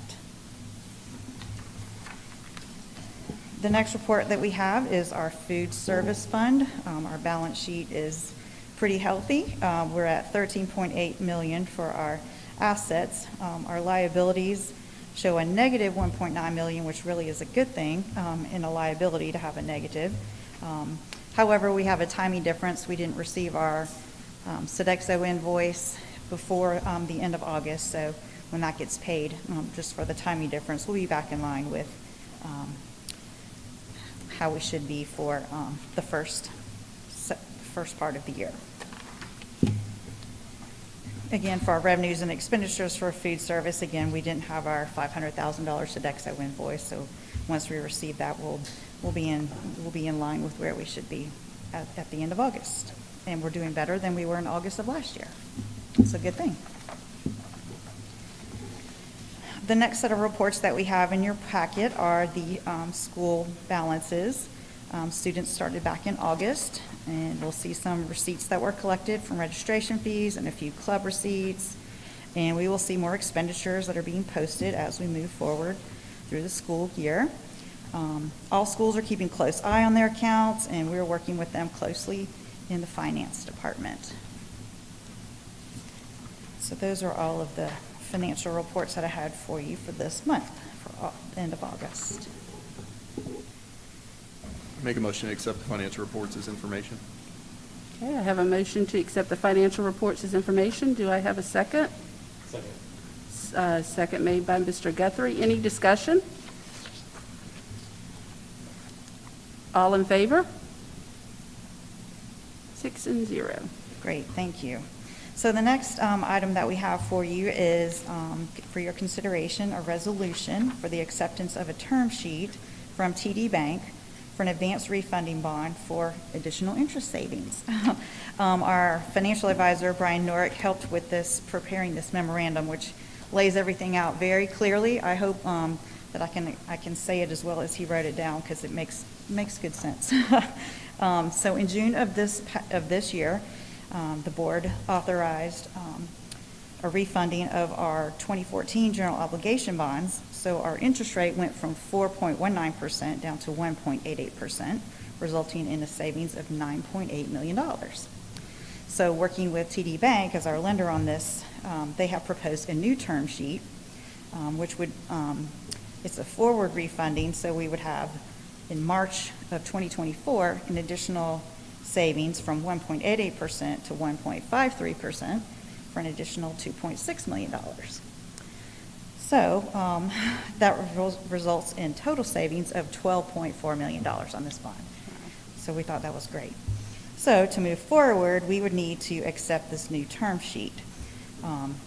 The next report that we have is our food service fund. Our balance sheet is pretty healthy. We're at $13.8 million for our assets. Our liabilities show a negative $1.9 million, which really is a good thing in a liability to have a negative. However, we have a timing difference. We didn't receive our Sodexo invoice before the end of August, so when that gets paid, just for the timing difference, we'll be back in line with how we should be for the first part of the year. Again, for our revenues and expenditures for food service, again, we didn't have our $500,000 Sodexo invoice, so once we receive that, we'll be in line with where we should be at the end of August. And we're doing better than we were in August of last year. It's a good thing. The next set of reports that we have in your packet are the school balances. Students started back in August, and we'll see some receipts that were collected from registration fees and a few club receipts. And we will see more expenditures that are being posted as we move forward through the school year. All schools are keeping close eye on their accounts, and we're working with them closely in the finance department. So those are all of the financial reports that I had for you for this month, for the end of August. Make a motion to accept the financial reports as information. Okay, I have a motion to accept the financial reports as information. Do I have a second? Second. Second made by Mr. Guthrie. Any discussion? All in favor? 6-0. Great, thank you. So the next item that we have for you is, for your consideration, a resolution for the acceptance of a term sheet from TD Bank for an advanced refunding bond for additional interest savings. Our financial advisor, Brian Norick, helped with preparing this memorandum, which lays everything out very clearly. I hope that I can say it as well as he wrote it down, because it makes good sense. So in June of this year, the board authorized a refunding of our 2014 general obligation bonds. So our interest rate went from 4.19% down to 1.88%, resulting in a savings of $9.8 million. So working with TD Bank as our lender on this, they have proposed a new term sheet, which would, it's a forward refunding, so we would have in March of 2024 an additional savings from 1.88% to 1.53% for an additional $2.6 million. So that results in total savings of $12.4 million on this bond. So we thought that was great. So to move forward, we would need to accept this new term sheet.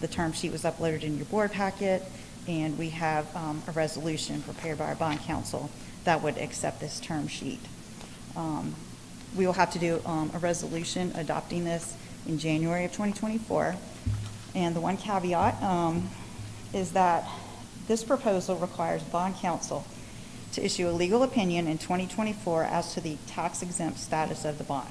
The term sheet was uploaded in your board packet, and we have a resolution prepared by our bond counsel that would accept this term sheet. We will have to do a resolution adopting this in January of 2024. And the one caveat is that this proposal requires bond counsel to issue a legal opinion in 2024 as to the tax-exempt status of the bond.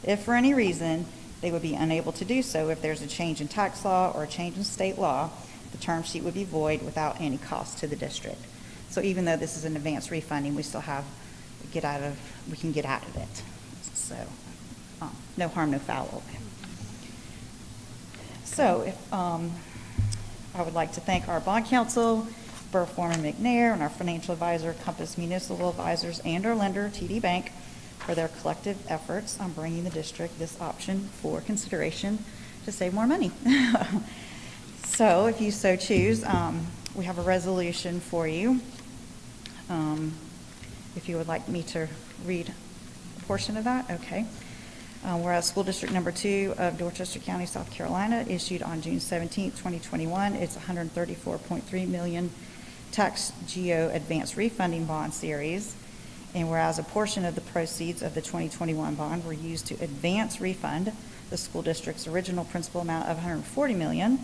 If for any reason they would be unable to do so, if there's a change in tax law or a change in state law, the term sheet would be void without any cost to the district. So even though this is an advance refunding, we still have we can get out of it. So no harm, no foul. So if, I would like to thank our bond counsel, Burr Foreman McNair, and our financial advisor, Compass Municipal Advisors, and our lender, TD Bank, for their collective efforts on bringing the district this option for consideration to save more money. So if you so choose, we have a resolution for you. If you would like me to read a portion of that, okay. Whereas School District Number 2 of Dorchester County, South Carolina, issued on June 17, 2021, its $134.3 million tax GO advance refunding bond series. And whereas a portion of the proceeds of the 2021 bond were used to advance refund the school district's original principal amount of $140 million,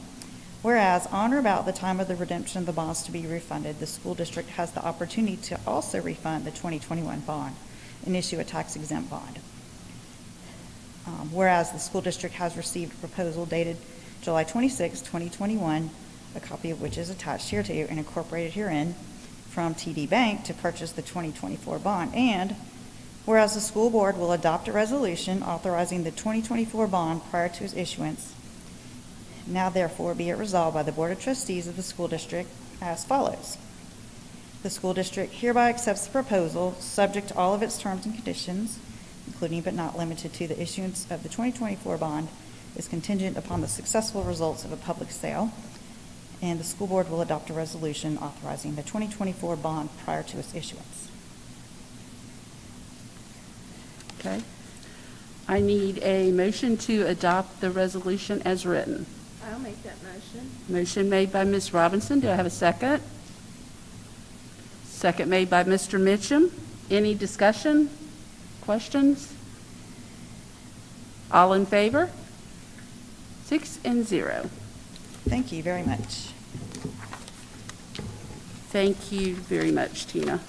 whereas on or about the time of the redemption of the bonds to be refunded, the school district has the opportunity to also refund the 2021 bond and issue a tax-exempt bond. Whereas the school district has received a proposal dated July 26, 2021, a copy of which is attached here to you and incorporated herein, from TD Bank to purchase the 2024 bond. And whereas the school board will adopt a resolution authorizing the 2024 bond prior to its issuance, now therefore be it resolved by the Board of Trustees of the school district as follows. The school district hereby accepts the proposal, subject to all of its terms and conditions, including but not limited to the issuance of the 2024 bond, is contingent upon the successful results of a public sale, and the school board will adopt a resolution authorizing the 2024 bond prior to its issuance. Okay. I need a motion to adopt the resolution as written. I'll make that motion. Motion made by Ms. Robinson. Do I have a second? Second made by Mr. Mitchum. Any discussion? Questions? All in favor? 6-0. Thank you very much. Thank you very much, Tina.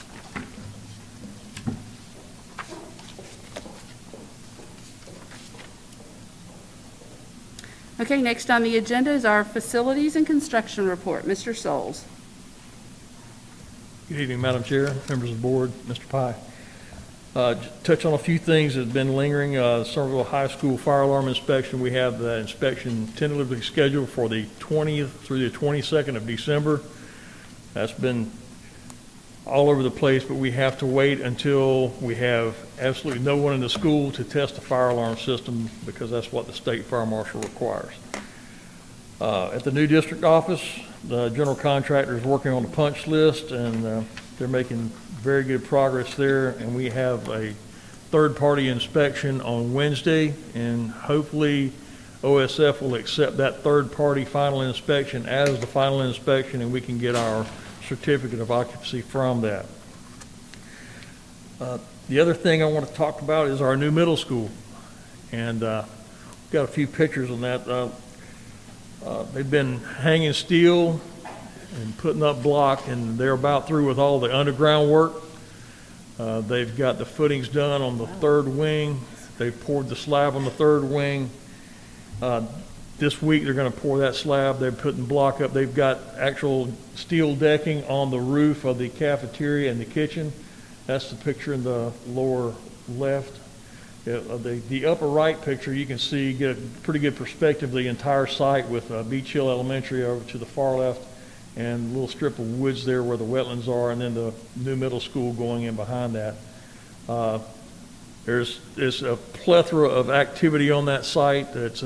Okay, next on the agenda is our facilities and construction report. Mr. Souls. Good evening, Madam Chair, members of the board, Mr. Pye. Touch on a few things that have been lingering. Somerville High School fire alarm inspection. We have the inspection tentatively scheduled for the 20th through the 22nd of December. That's been all over the place, but we have to wait until we have absolutely no one in the school to test the fire alarm system, because that's what the state fire marshal requires. At the new district office, the general contractor is working on the punch list, and they're making very good progress there, and we have a third-party inspection on Wednesday, and hopefully OSF will accept that third-party final inspection as the final inspection, and we can get our certificate of occupancy from that. The other thing I want to talk about is our new middle school, and we've got a few pictures on that. They've been hanging steel and putting up block, and they're about through with all the underground work. They've got the footings done on the third wing. They've poured the slab on the third wing. This week they're going to pour that slab. They're putting block up. They've got actual steel decking on the roof of the cafeteria and the kitchen. That's the picture in the lower left. The upper right picture, you can see, get a pretty good perspective of the entire site with Beach Hill Elementary over to the far left, and a little strip of woods there where the wetlands are, and then the new middle school going in behind that. There's a plethora of activity on that site. It's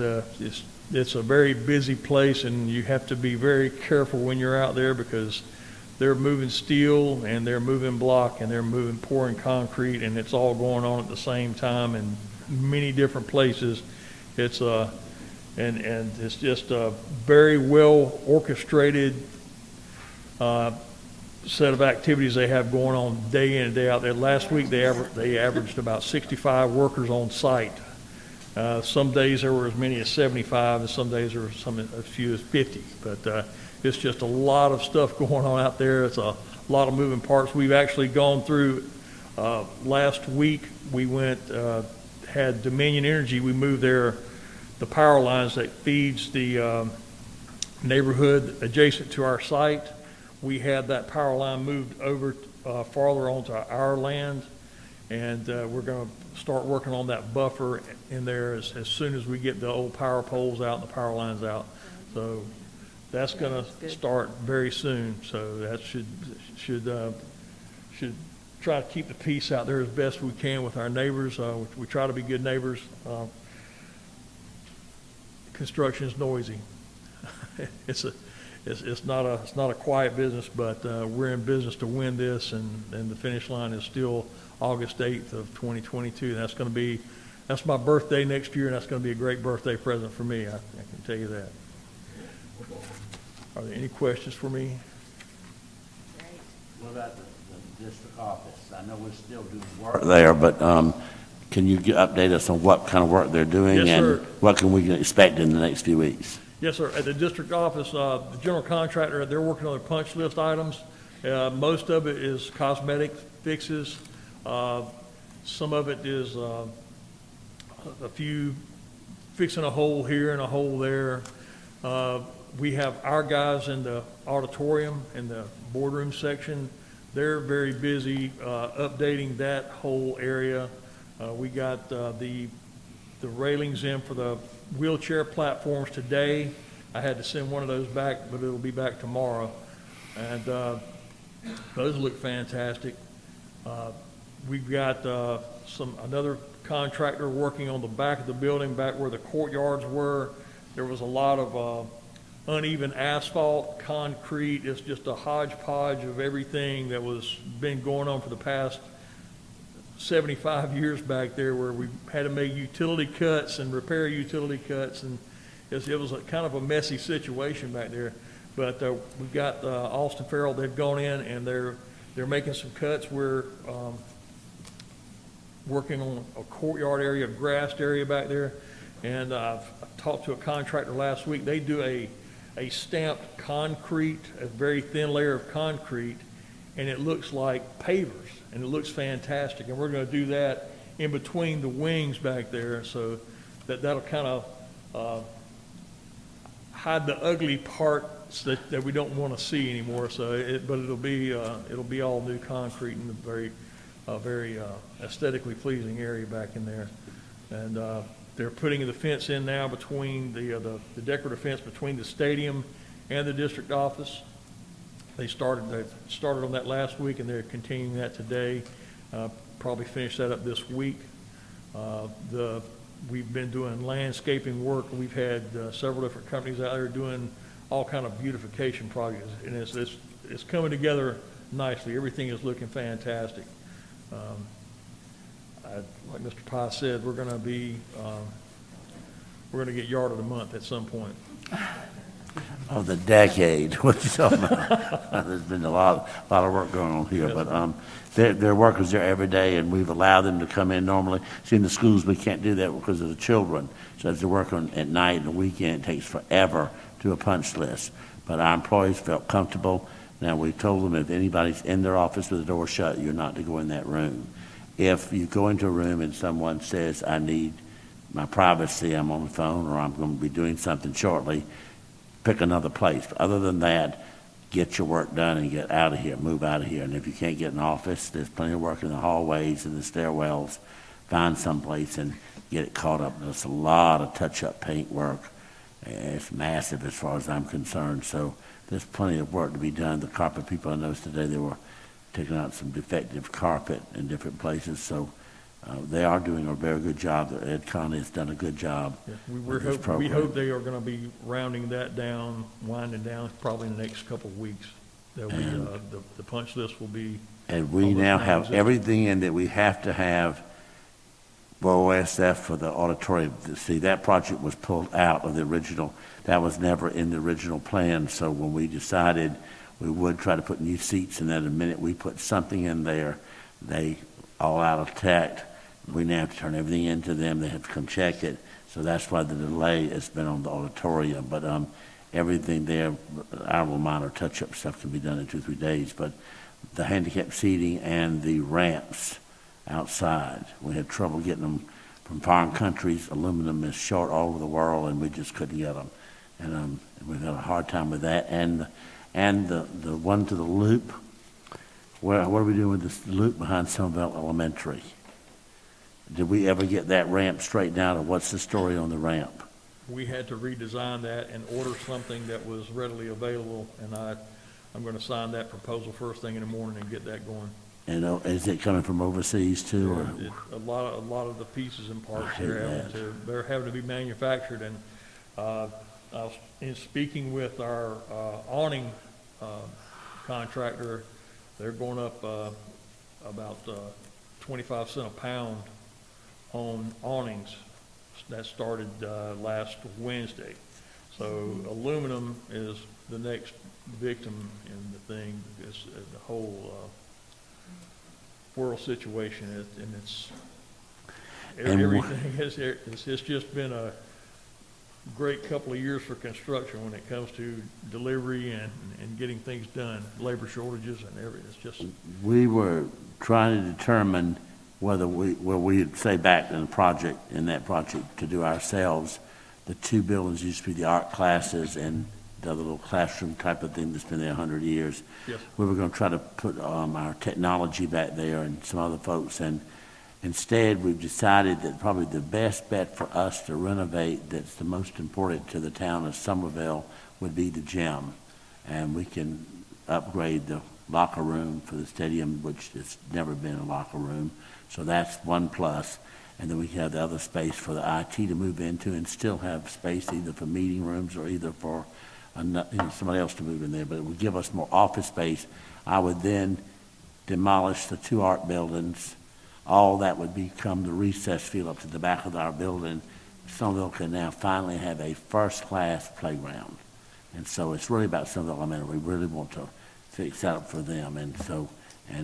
a very busy place, and you have to be very careful when you're out there, because they're moving steel and they're moving block and they're pouring concrete, and it's all going on at the same time in many different places. It's and it's just a very well orchestrated set of activities they have going on day in and day out there. Last week, they averaged about 65 workers on site. Some days there were as many as 75, and some days there were as few as 50. But it's just a lot of stuff going on out there. It's a lot of moving parts. We've actually gone through, last week, we had Dominion Energy. We moved the power lines that feeds the neighborhood adjacent to our site. We had that power line moved over farther onto our land, and we're going to start working on that buffer in there as soon as we get the old power poles out and the power lines out. So that's going to start very soon. So that should try to keep the peace out there as best we can with our neighbors. We try to be good neighbors. Construction is noisy. It's not a quiet business, but we're in business to win this, and the finish line is still August 8th of 2022. That's my birthday next year, and that's going to be a great birthday present for me. I can tell you that. Are there any questions for me? What about the district office? I know we're still doing work there, but can you update us on what kind of work they're doing? Yes, and sir. What can we expect in the next few weeks? Yes, sir. At the district office, the general contractor, they're working on their punch list items. Most of it is cosmetic fixes. Some of it is a few fixing a hole here and a hole there. We have our guys in the auditorium, in the boardroom section. They're very busy updating that whole area. We got the railings in for the wheelchair platforms today. I had to send one of those back, but it'll be back tomorrow. And those look fantastic. We've got another contractor working on the back of the building, back where the courtyards were. There was a lot of uneven asphalt, concrete. It's just a hodgepodge of everything that was been going on for the past 75 years back there, where we had to make utility cuts and repair utility cuts, and it was a kind of a messy situation back there. But we've got Austin Farrell. They've gone in and they're making some cuts. We're working on a courtyard area, a grassed area back there, and I've talked to a contractor last week. They do a stamped concrete, a very thin layer of concrete, and it looks like pavers, and it looks fantastic. And we're going to do that in between the wings back there, so that'll kind of hide the ugly parts that we don't want to see anymore. So, but it'll be all new concrete in a very aesthetically pleasing area back in there. And they're putting the fence in now between the decorative fence between the stadium and the district office. They started on that last week, and they're continuing that today. Probably finish that up this week. We've been doing landscaping work. We've had several different companies out there doing all kind of beautification projects, and it's coming together nicely. Everything is looking fantastic. Like Mr. Pye said, we're going to get Yard of the Month at some point. Of the decade, what you talking about? There's been a lot of work going on here, but they're workers there every day, and we've allowed them to come in normally. See, in the schools, we can't do that because of the children. So if they're working at night and the weekend, it takes forever to do a punch list. But our employees felt comfortable. Now, we told them if anybody's in their office with the door shut, you're not to go in that room. If you go into a room and someone says, I need my privacy, I'm on the phone, or I'm going to be doing something shortly, pick another place. But other than that, get your work done and get out of here, move out of here. And if you can't get an office, there's plenty of work in the hallways and the stairwells. Find someplace and get it caught up. There's a lot of touch-up paint work. It's massive as far as I'm concerned. So there's plenty of work to be done. The carpet people I noticed today, they were taking out some defective carpet in different places. So they are doing a very good job. Ed Conley has done a good job. Yeah, with this we hope they are going to be rounding that down, winding down probably in the next couple of weeks. The punch list will be. And we now have everything in that we have to have for OSF for the auditorium. See, that project was pulled out of the original. That was never in the original plan. So when we decided We would try to put new seats in there. The minute we put something in there, they all out of tact. We now have to turn everything into them. They have to come check it. So that's why the delay has been on the auditorium. But everything there, our little minor touch-up stuff can be done in 2 or 3 days. But the handicap seating and the ramps outside, we had trouble getting them from foreign countries. Aluminum is short all over the world, and we just couldn't get them. And we've had a hard time with that. And the one to the loop, what are we doing with this loop behind Somerville Elementary? Did we ever get that ramp straightened out, or what's the story on the ramp? We had to redesign that and order something that was readily available, and I'm going to sign that proposal first thing in the morning and get that going. And is it coming from overseas too? Or? A lot of the pieces and parts I hate they're having to be manufactured, and I was in speaking with our awning contractor. They're going up about 25 cents a pound on awnings. That started last Wednesday. So aluminum is the next victim in the thing. It's the whole world situation, and everything it's just been a great couple of years for construction when it comes to delivery and getting things done, labor shortages and everything. It's just. We were trying to determine whether we'd say back in that project to do ourselves. The 2 buildings used to be the art classes and the other little classroom type of thing that's been there 100 years. Yes. We were going to try to put our technology back there and some other folks, and instead we've decided that probably the best bet for us to renovate that's the most important to the town of Somerville would be the gym. And we can upgrade the locker room for the stadium, which has never been a locker room. So that's one plus. And then we can have the other space for the IT to move into and still have space either for meeting rooms or either for somebody else to move in there. But it would give us more office space. I would then demolish the 2 art buildings. All that would become the recess field up to the back of our building. Somerville can now finally have a first-class playground. And so it's really about Somerville Elementary. We really want to fix that up for them. And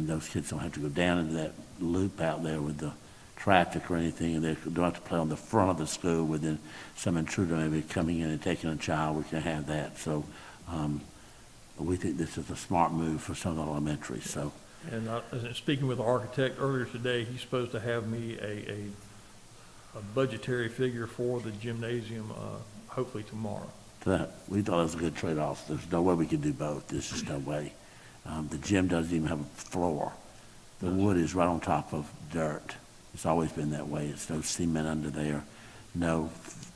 those kids don't have to go down into that loop out there with the traffic or anything, and they don't have to play on the front of the school with some intruder maybe coming in and taking a child. We can have that. So we think this is a smart move for Somerville Elementary. So. And speaking with the architect earlier today, he's supposed to have me a budgetary figure for the gymnasium hopefully tomorrow. We thought it was a good trade-off. There's no way we could do both. There's just no way. The gym doesn't even have a floor. The wood is right on top of dirt. It's always been that way. It's no cement under there, no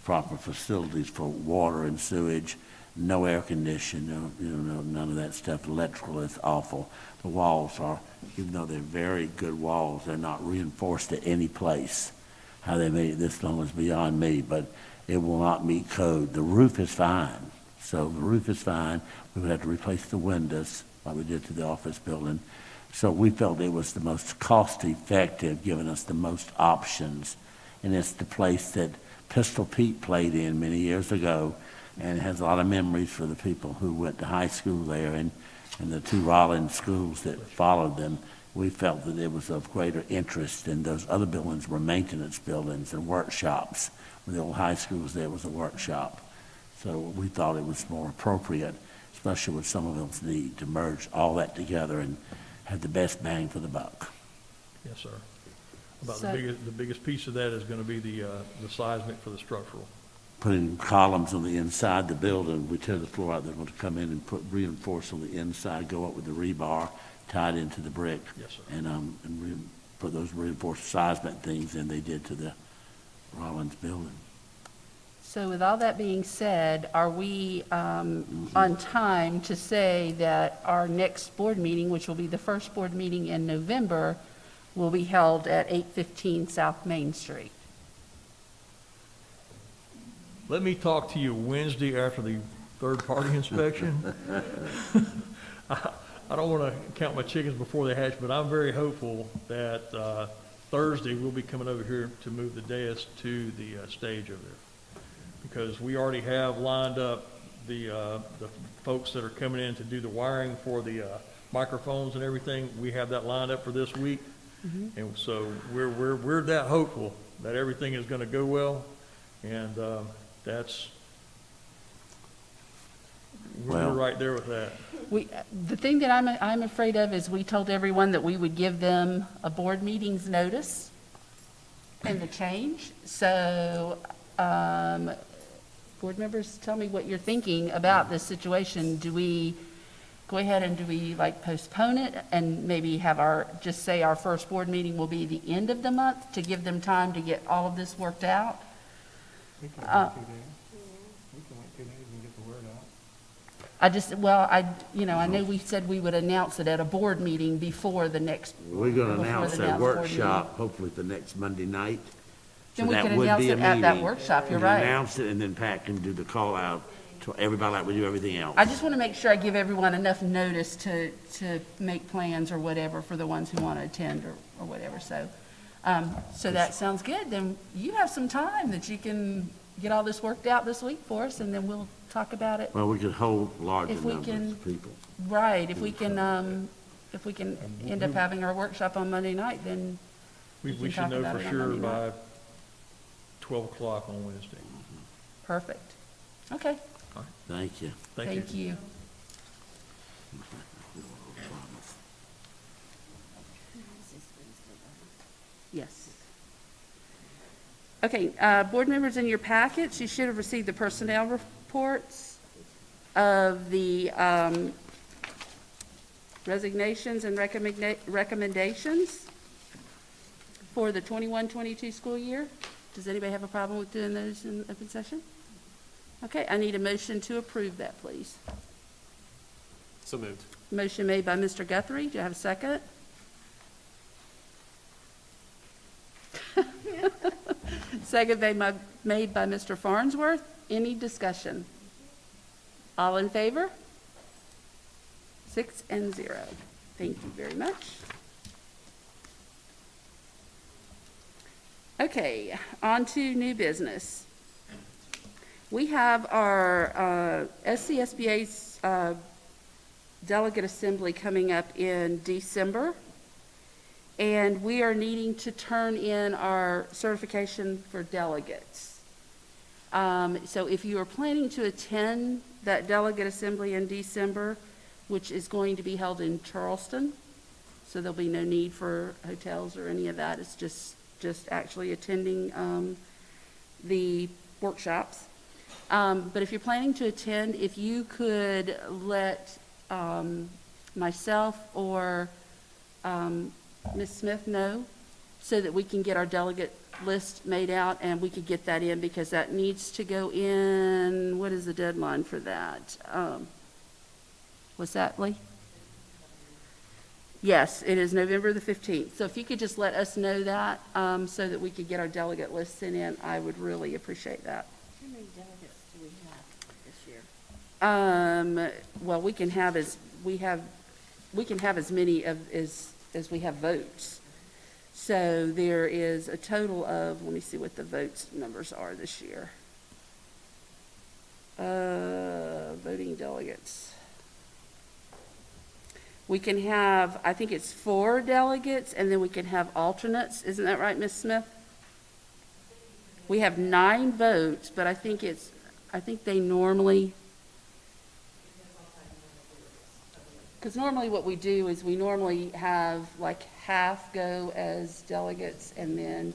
proper facilities for water and sewage, no air conditioning, none of that stuff. Electrical is awful. The walls are, even though they're very good walls, they're not reinforced at any place. How they made it this long is beyond me, but it will not meet code. The roof is fine. So the roof is fine. We would have to replace the windows like we did to the office building. So we felt it was the most cost-effective, giving us the most options. And it's the place that Pistol Pete played in many years ago, and it has a lot of memories for the people who went to high school there and the 2 Rollins schools that followed them. We felt that it was of greater interest, and those other buildings were maintenance buildings and workshops. When the old high school was there, it was a workshop. So we thought it was more appropriate, especially with Somerville's need, to merge all that together and have the best bang for the buck. Yes, sir. The biggest piece of that is going to be the seismic for the structural. Putting columns on the inside the building. We tear the floor out, they're going to come in and reinforce on the inside, go up with the rebar, tied into the brick. Yes, sir. And put those reinforced seismic things in they did to the Rollins building. So with all that being said, are we on time to say that our next board meeting, which will be the first board meeting in November, will be held at 815 South Main Street? Let me talk to you Wednesday after the third-party inspection. I don't want to count my chickens before they hatch, but I'm very hopeful that Thursday we'll be coming over here to move the dais to the stage over there. Because we already have lined up the folks that are coming in to do the wiring for the microphones and everything, we have that lined up for this week. And so we're that hopeful that everything is going to go well, and we're Well- right there with that. The thing that I'm afraid of is we told everyone that we would give them a board meeting's notice and the change. So, board members, tell me what you're thinking about this situation. Do we go ahead and do we like postpone it and maybe have just say our first board meeting will be the end of the month to give them time to get all of this worked out? We can wait 2 days. We can wait 2 days and get the word out. I know we said we would announce it at a board meeting before the next. We're gonna before announce the a next board workshop, hopefully the next Monday night. So Then we that can would announce be a it at that meeting. workshop, you're We can right. Announce it, and then Pat can do the call out to everybody like we do everything else. I just want to make sure I give everyone enough notice to make plans or whatever for the ones who want to attend or whatever. So that sounds good. Then you have some time that you can get all this worked out this week for us, and then we'll talk about it. Well, we could hold larger If we numbers can- of people. Right, if we can end up having our workshop on Monday night, then We can should talk know about for it on sure Monday night. by 12 o'clock on Wednesday. perfect. Okay, Thank you. thank you. Yes. Okay, board members, in your packets, you should have received the personnel reports of the resignations and recommendations for the 21-22 school year. Does anybody have a problem with doing those in open session? Okay, I need a motion to approve that, please. So moved. Motion made by Mr. Guthrie. Do you have a second? Second made by Mr. Farnsworth. Any discussion? All in favor? 6-0. Thank you very much. Okay, on to new business. We have our SCSBA's delegate assembly coming up in December, and we are needing to turn in our certification for delegates. So if you are planning to attend that delegate assembly in December, which is going to be held in Charleston, so there'll be no need for hotels or any of that. It's just actually attending the workshops. But if you're planning to attend, if you could let myself or Ms. Smith know so that we can get our delegate list made out and we could get that in, because that needs to go in, what is the deadline for that? What's that, Lee? Yes, it is November the 15th. So if you could just let us know that so that we could get our delegate list sent in, I would really appreciate that. How many delegates do we have this year? Well, we can have as many as we have votes. So there is a total of, let me see what the votes numbers are this year. Voting delegates. We can have, I think it's 4 delegates, and then we can have alternates. Isn't that right, Ms. Smith? We have 9 votes, but I think they normally, because normally what we do is we normally have like half go as delegates, and then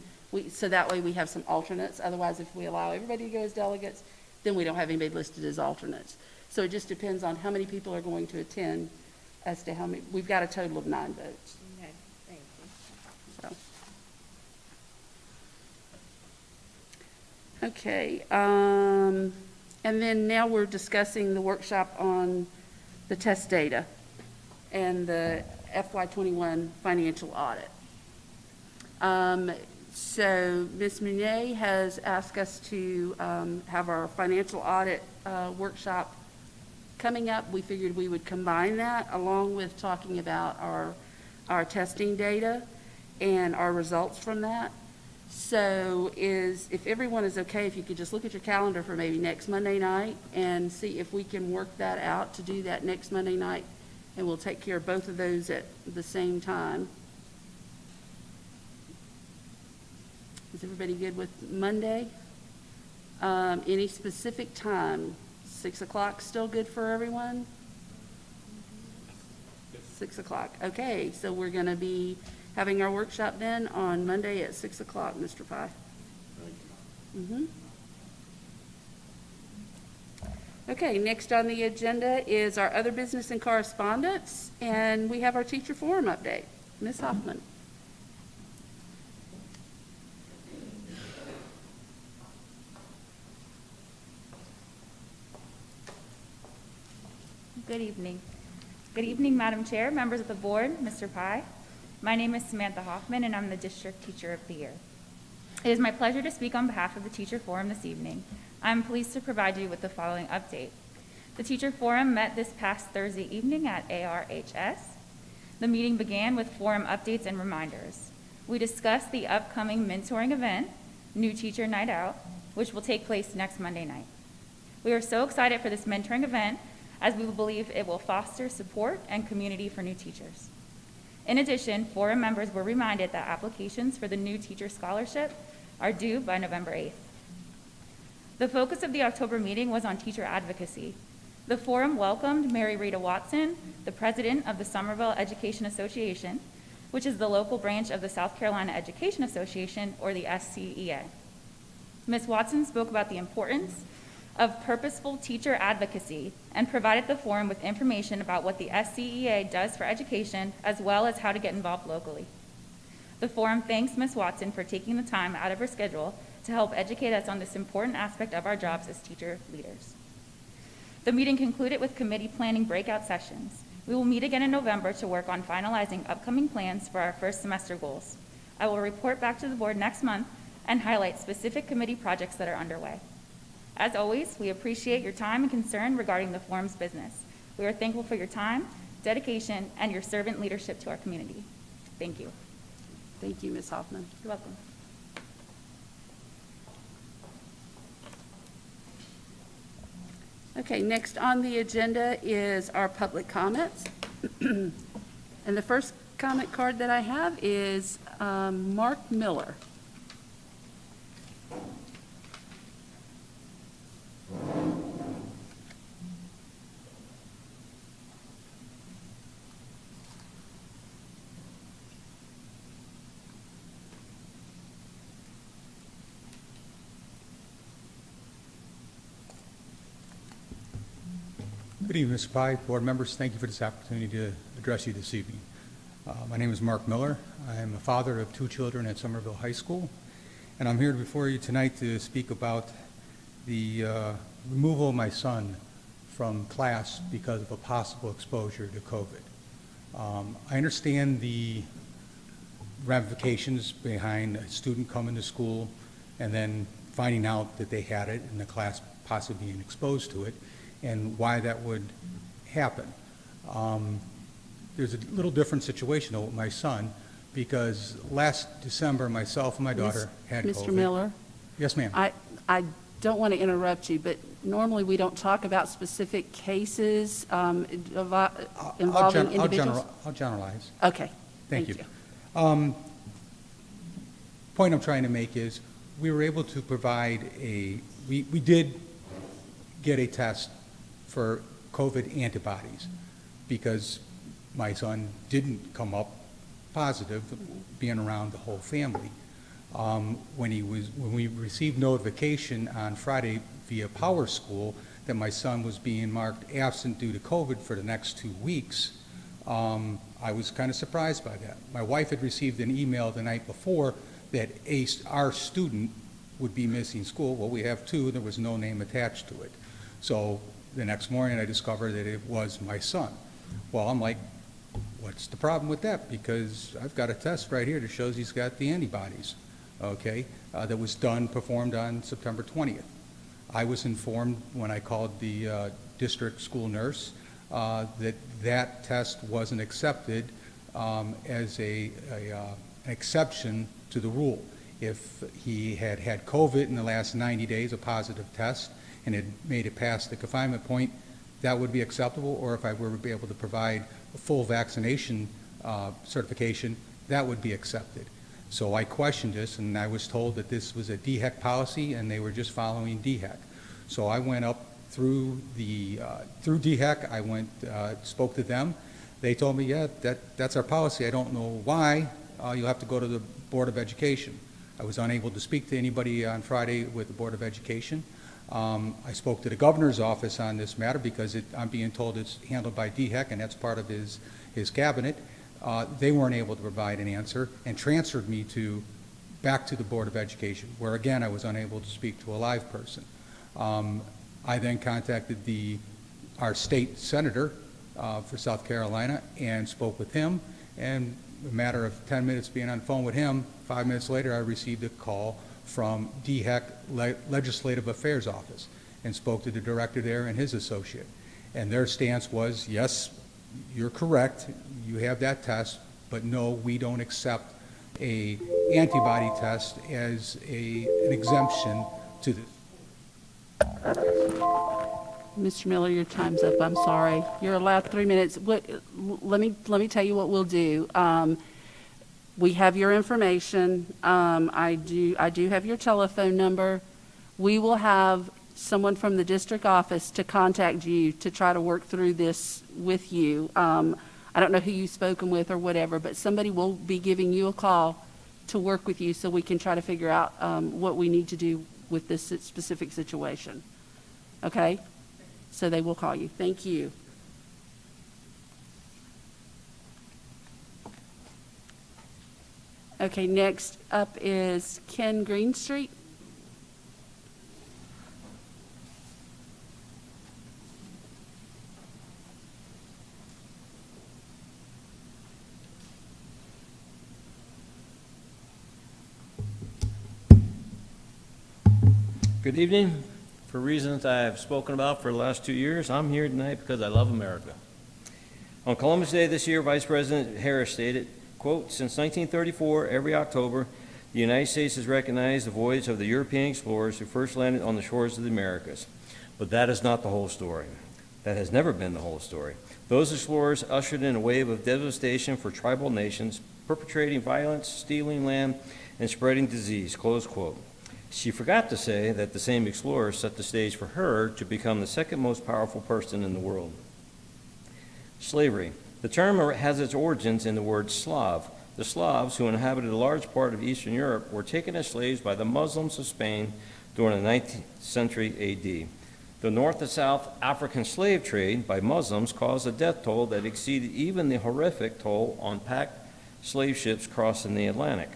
so that way we have some alternates. Otherwise, if we allow everybody to go as delegates, then we don't have anybody listed as alternates. So it just depends on how many people are going to attend as to how many. We've got a total of 9 votes. Okay, thank you. So. Okay, and then now we're discussing the workshop on the test data and the FY21 financial audit. So Ms. Meunier has asked us to have our financial audit workshop coming up. We figured we would combine that along with talking about our testing data and our results from that. So if everyone is okay, if you could just look at your calendar for maybe next Monday night and see if we can work that out to do that next Monday night, and we'll take care of both of those at the same time. Is everybody good with Monday? Any specific time? 6 o'clock still good for everyone? 6 o'clock. Okay, so we're going to be having our workshop then on Monday at 6 o'clock, Mr. Pye. Okay, next on the agenda is our other business and correspondence, and we have our teacher forum update. Ms. Hoffman. Good evening. Good evening, Madam Chair, members of the board, Mr. Pye. My name is Samantha Hoffman, and I'm the District Teacher of the Year. It is my pleasure to speak on behalf of the Teacher Forum this evening. I'm pleased to provide you with the following update. The Teacher Forum met this past Thursday evening at ARHS. The meeting began with forum updates and reminders. We discussed the upcoming mentoring event, New Teacher Night Out, which will take place next Monday night. We are so excited for this mentoring event, as we believe it will foster support and community for new teachers. In addition, forum members were reminded that applications for the New Teacher Scholarship are due by November 8th. The focus of the October meeting was on teacher advocacy. The forum welcomed Mary Rita Watson, the president of the Somerville Education Association, which is the local branch of the South Carolina Education Association, or the SCEA. Ms. Watson spoke about the importance of purposeful teacher advocacy and provided the forum with information about what the SCEA does for education, as well as how to get involved locally. The forum thanks Ms. Watson for taking the time out of her schedule to help educate us on this important aspect of our jobs as teacher leaders. The meeting concluded with committee planning breakout sessions. We will meet again in November to work on finalizing upcoming plans for our first semester goals. I will report back to the board next month and highlight specific committee projects that are underway. As always, we appreciate your time and concern regarding the forum's business. We are thankful for your time, dedication, and your servant leadership to our community. Thank you. Thank you, Ms. Hoffman. You're welcome. Okay, next on the agenda is our public comments. And the first comment card that I have is Mark Miller. Good evening, Mr. Pye, board members. Thank you for this opportunity to address you this evening. My name is Mark Miller. I am a father of 2 children at Somerville High School, and I'm here before you tonight to speak about the removal of my son from class because of a possible exposure to COVID. I understand the ramifications behind a student coming to school and then finding out that they had it and the class possibly being exposed to it, and why that would happen. There's a little different situation though with my son, because last December myself and my daughter had COVID. Mr. Miller? Yes, ma'am. I don't want to interrupt you, but normally we don't talk about specific cases involving individuals. I'll generalize. Okay. Thank you. Point I'm trying to make is we were able to provide we did get a test for COVID antibodies because my son didn't come up positive being around the whole family. When we received notification on Friday via Power School that my son was being marked absent due to COVID for the next 2 weeks, I was kind of surprised by that. My wife had received an email the night before that our student would be missing school. Well, we have 2, there was no name attached to it. So the next morning I discovered that it was my son. Well, I'm like, what's the problem with that? Because I've got a test right here that shows he's got the antibodies, okay, that was performed on September 20th. I was informed when I called the district school nurse that test wasn't accepted as an exception to the rule. If he had had COVID in the last 90 days, a positive test, and had made it past the confinement point, that would be acceptable. Or if I were to be able to provide a full vaccination certification, that would be accepted. So I questioned this, and I was told that this was a DHEC policy, and they were just following DHEC. So I went up through DHEC. I went, spoke to them. They told me, yeah, that's our policy. I don't know why. You'll have to go to the Board of Education. I was unable to speak to anybody on Friday with the Board of Education. I spoke to the governor's office on this matter because I'm being told it's handled by DHEC, and that's part of his cabinet. They weren't able to provide an answer and transferred me back to the Board of Education, where again I was unable to speak to a live person. I then contacted our state senator for South Carolina and spoke with him, and a matter of 10 minutes being on the phone with him, 5 minutes later I received a call from DHEC Legislative Affairs Office and spoke to the director there and his associate. And their stance was, yes, you're correct, you have that test, but no, we don't accept a antibody test as an exemption to this. Mr. Miller, your time's up. I'm sorry. You're allowed 3 minutes. Let me tell you what we'll do. We have your information. I do have your telephone number. We will have someone from the district office to contact you to try to work through this with you. I don't know who you've spoken with or whatever, but somebody will be giving you a call to work with you so we can try to figure out what we need to do with this specific situation. Okay? So they will call you. Thank you. Okay, next up is Ken Greenstreet. Good evening. For reasons I have spoken about for the last 2 years, I'm here tonight because I love America. On Columbus Day this year, Vice President Harris stated, quote, "Since 1934, every October, the United States has recognized the voyage of the European explorers who first landed on the shores of the Americas." But that is not the whole story. That has never been the whole story. Those explorers ushered in a wave of devastation for tribal nations, perpetrating violence, stealing land, and spreading disease, close quote. She forgot to say that the same explorers set the stage for her to become the second most powerful person in the world. Slavery. The term has its origins in the word Slav. The Slavs, who inhabited a large part of Eastern Europe, were taken as slaves by the Muslims of Spain during the 19th century AD. The North and South African slave trade by Muslims caused a death toll that exceeded even the horrific toll on packed slave ships crossing the Atlantic.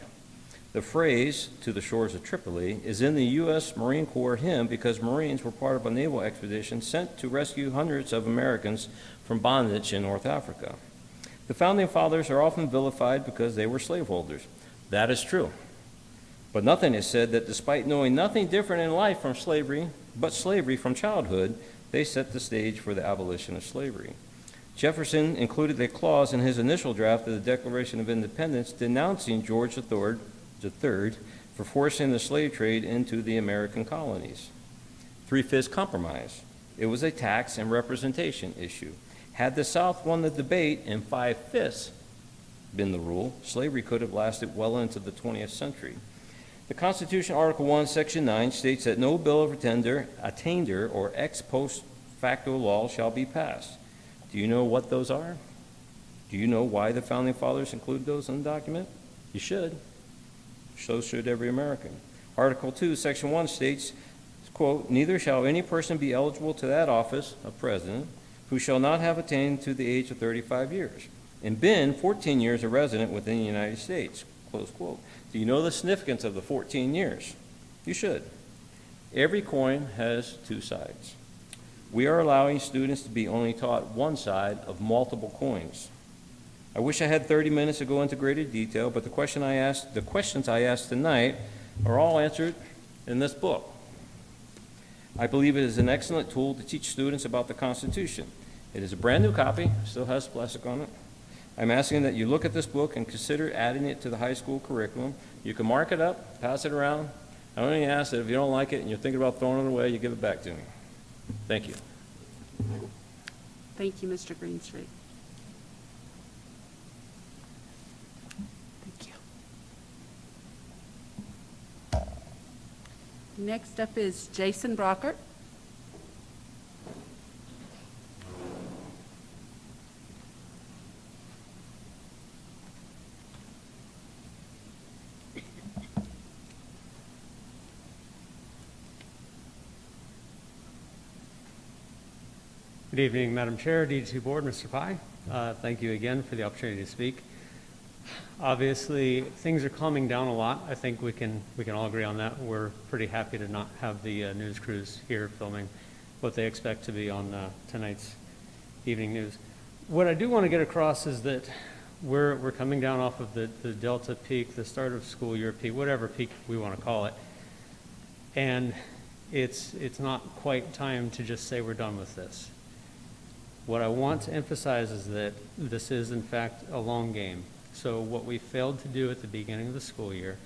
The phrase, "to the shores of Tripoli," is in the U.S. Marine Corps hymn because Marines were part of a naval expedition sent to rescue hundreds of Americans from bondage in North Africa. The Founding Fathers are often vilified because they were slaveholders. That is true. But nothing is said that despite knowing nothing different in life from slavery, but slavery from childhood, they set the stage for the abolition of slavery. Jefferson included a clause in his initial draft of the Declaration of Independence denouncing George III for forcing the slave trade into the American colonies. 3/5 compromise. It was a tax and representation issue. Had the South won the debate and 5/5 been the rule, slavery could have lasted well into the 20th century. The Constitution, Article 1, Section 9, states that no bill of attainder or ex post facto law shall be passed. Do you know what those are? Do you know why the Founding Fathers included those in the document? You should. So should every American. Article 2, Section 1 states, quote, "Neither shall any person be eligible to that office of president who shall not have attained to the age of 35 years and been 14 years a resident within the United States," close quote. Do you know the significance of the 14 years? You should. Every coin has two sides. We are allowing students to be only taught one side of multiple coins. I wish I had 30 minutes to go into greater detail, but the questions I asked tonight are all answered in this book. I believe it is an excellent tool to teach students about the Constitution. It is a brand new copy, still has plastic on it. I'm asking that you look at this book and consider adding it to the high school curriculum. You can mark it up, pass it around. I only ask that if you don't like it and you're thinking about throwing it away, you give it back to me. Thank you. Thank you, Mr. Greenstreet. Thank you. Next up is Jason Brockert. Good evening, Madam Chair, DD2 Board, Mr. Pye. Thank you again for the opportunity to speak. Obviously, things are calming down a lot. I think we can all agree on that. We're pretty happy to not have the news crews here filming what they expect to be on tonight's evening news. What I do want to get across is that we're coming down off of the Delta peak, the start of school year peak, whatever peak we want to call it, and it's not quite time to just say we're done with this. What I want to emphasize is that this is, in fact, a long game. So what we failed to do at the beginning of the school year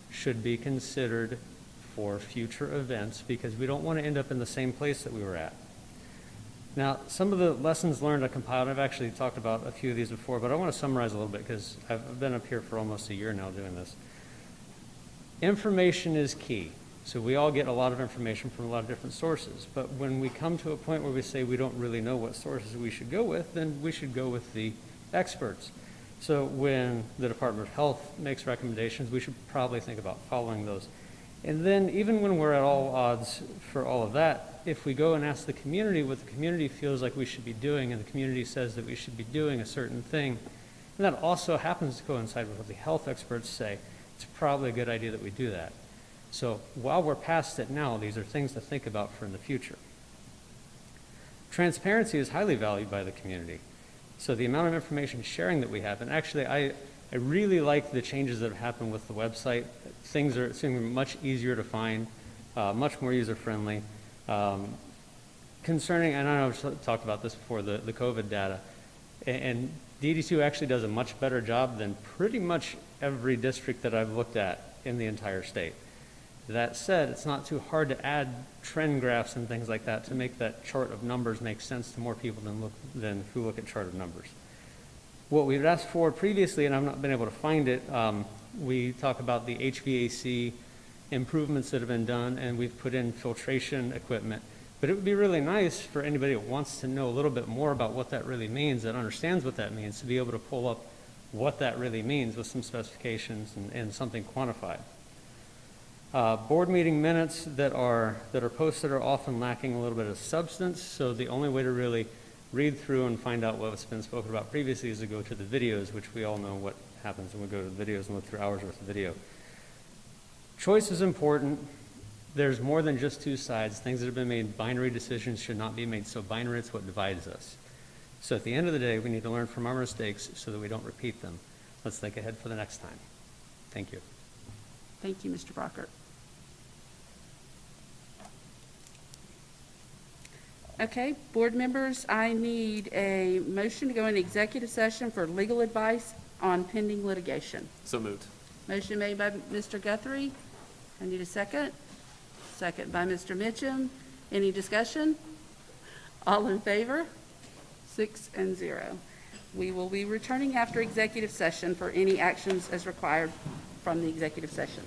should be considered for future events, because we don't want to end up in the same place that we were at. Now, some of the lessons learned I compiled, I've actually talked about a few of these before, but I want to summarize a little bit because I've been up here for almost a year now doing this. Information is key. So we all get a lot of information from a lot of different sources, but when we come to a point where we say we don't really know what sources we should go with, then we should go with the experts. So when the Department of Health makes recommendations, we should probably think about following those. And then even when we're at all odds for all of that, if we go and ask the community what the community feels like we should be doing, and the community says that we should be doing a certain thing, and that also happens to coincide with what the health experts say, it's probably a good idea that we do that. So while we're past it now, these are things to think about for in the future. Transparency is highly valued by the community. So the amount of information sharing that we have, and actually I really like the changes that have happened with the website. Things are seeming much easier to find, much more user-friendly. Concerning, and I know I've talked about this before, the COVID data, and DD2 actually does a much better job than pretty much every district that I've looked at in the entire state. That said, it's not too hard to add trend graphs and things like that to make that chart of numbers make sense to more people than who look at chart of numbers. What we've asked for previously, and I've not been able to find it, we talk about the HVAC improvements that have been done, and we've put in filtration equipment. But it would be really nice for anybody that wants to know a little bit more about what that really means, that understands what that means, to be able to pull up what that really means with some specifications and something quantified. Board meeting minutes that are posted are often lacking a little bit of substance, so the only way to really read through and find out what's been spoken about previously is to go to the videos, which we all know what happens when we go to the videos and look through hours worth of video. Choice is important. There's more than just two sides. Things that have been made binary decisions should not be made so binary. It's what divides us. So at the end of the day, we need to learn from our mistakes so that we don't repeat them. Let's think ahead for the next time. Thank you. Thank you, Mr. Brockert. Okay, board members, I need a motion to go into executive session for legal advice on pending litigation. So moved. Motion made by Mr. Guthrie. I need a second. Second by Mr. Mitchum. Any discussion? All in favor? 6-0. We will be returning after executive session for any actions as required from the executive session.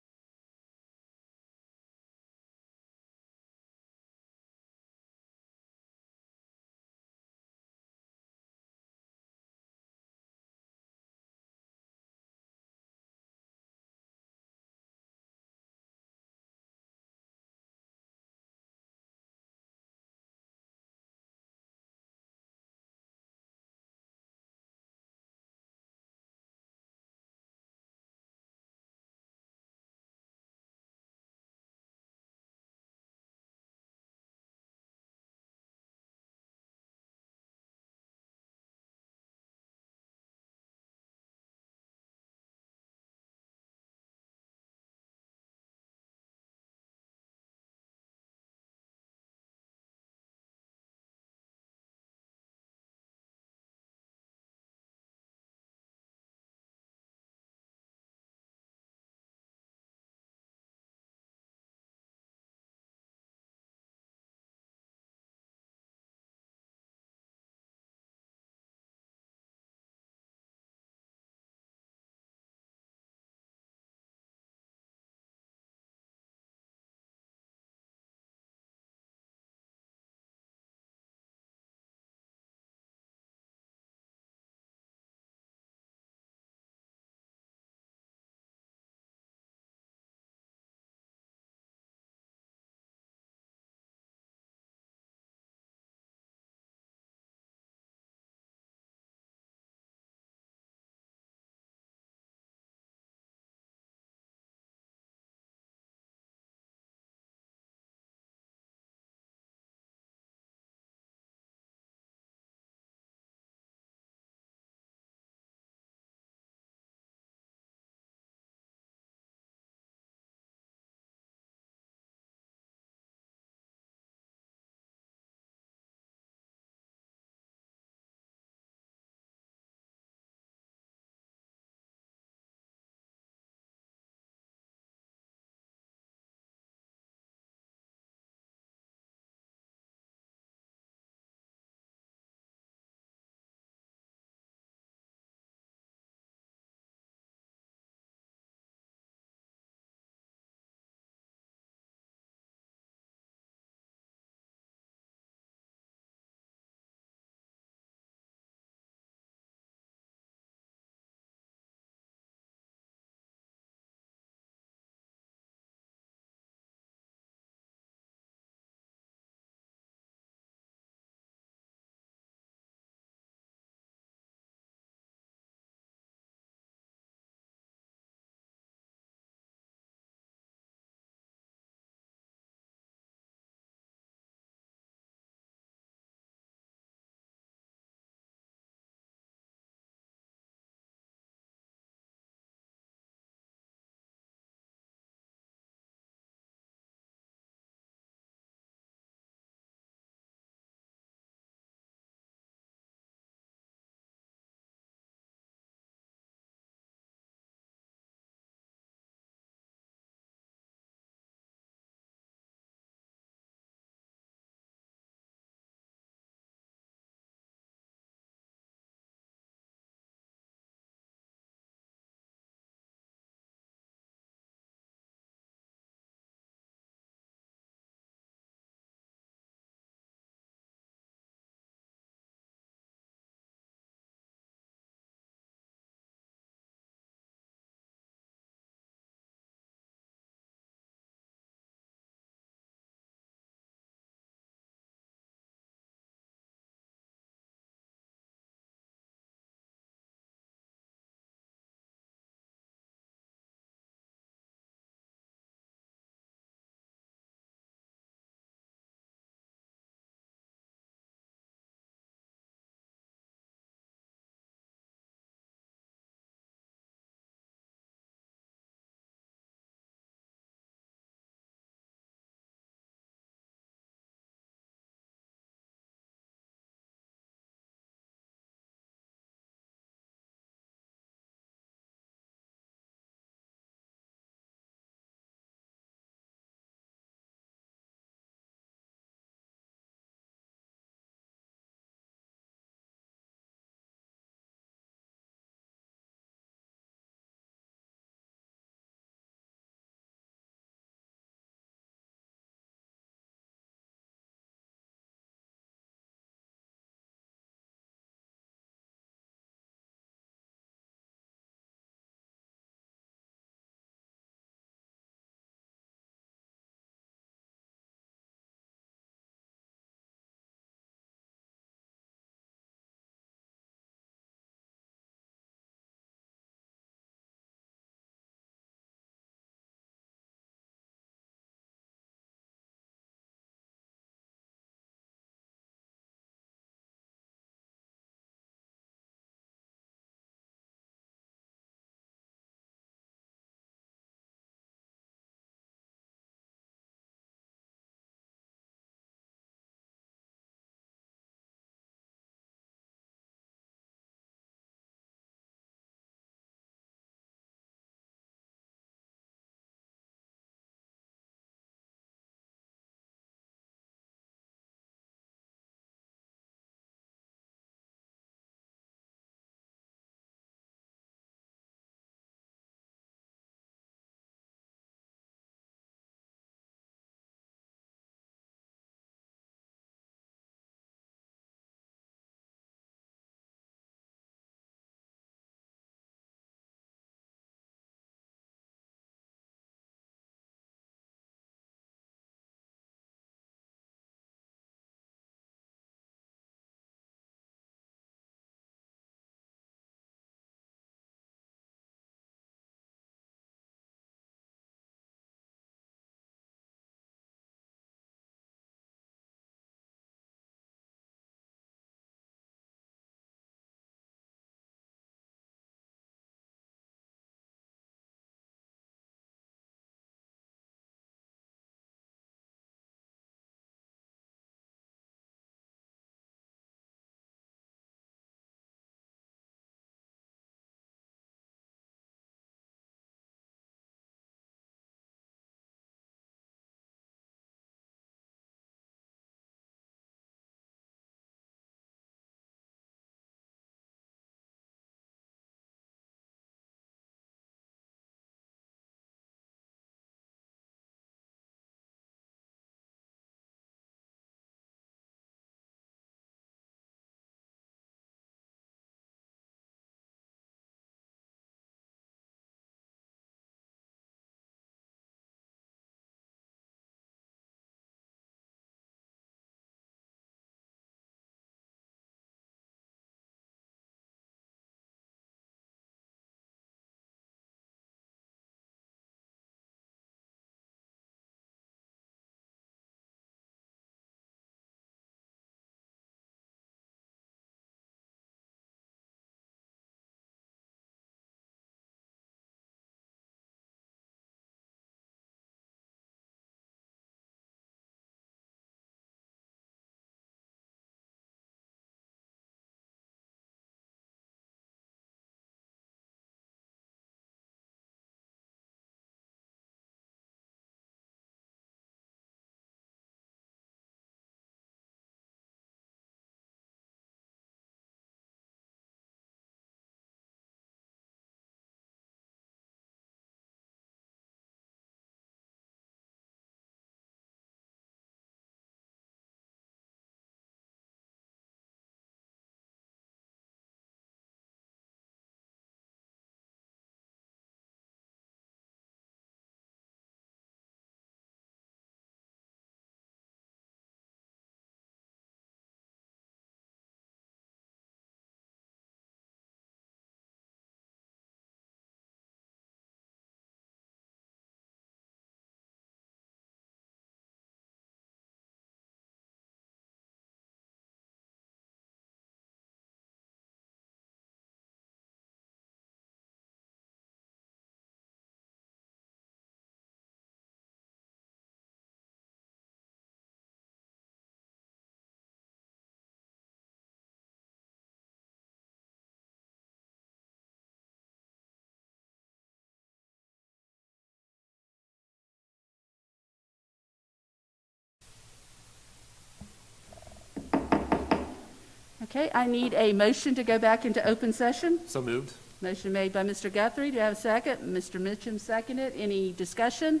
Okay, I need a motion to go back into open session. So moved. Motion made by Mr. Guthrie. Do I have a second? Mr. Mitchum seconded. Any discussion?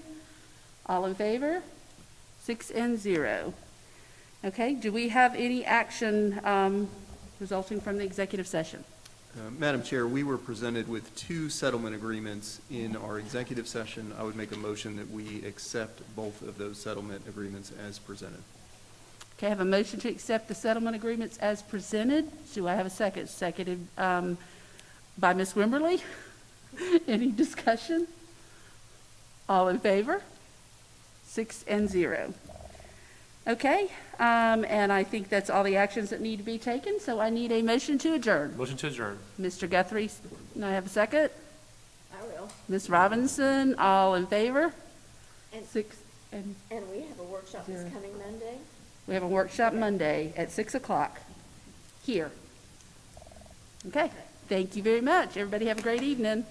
All in favor? 6-0. Okay, do we have any action resulting from the executive session? Madam Chair, we were presented with 2 settlement agreements in our executive session. I would make a motion that we accept both of those settlement agreements as presented. Okay, I have a motion to accept the settlement agreements as presented. Do I have a second? Seconded by Ms. Wimberly. Any discussion? All in favor? 6-0. Okay, and I think that's all the actions that need to be taken, so I need a motion to adjourn. Motion to adjourn. Mr. Guthrie, can I have a second? I will. Ms. Robinson, all in favor? And- 6, and And we have a workshop this coming Monday. we have a workshop Monday at 6 o'clock here. Okay, thank you very much. Everybody have a great evening.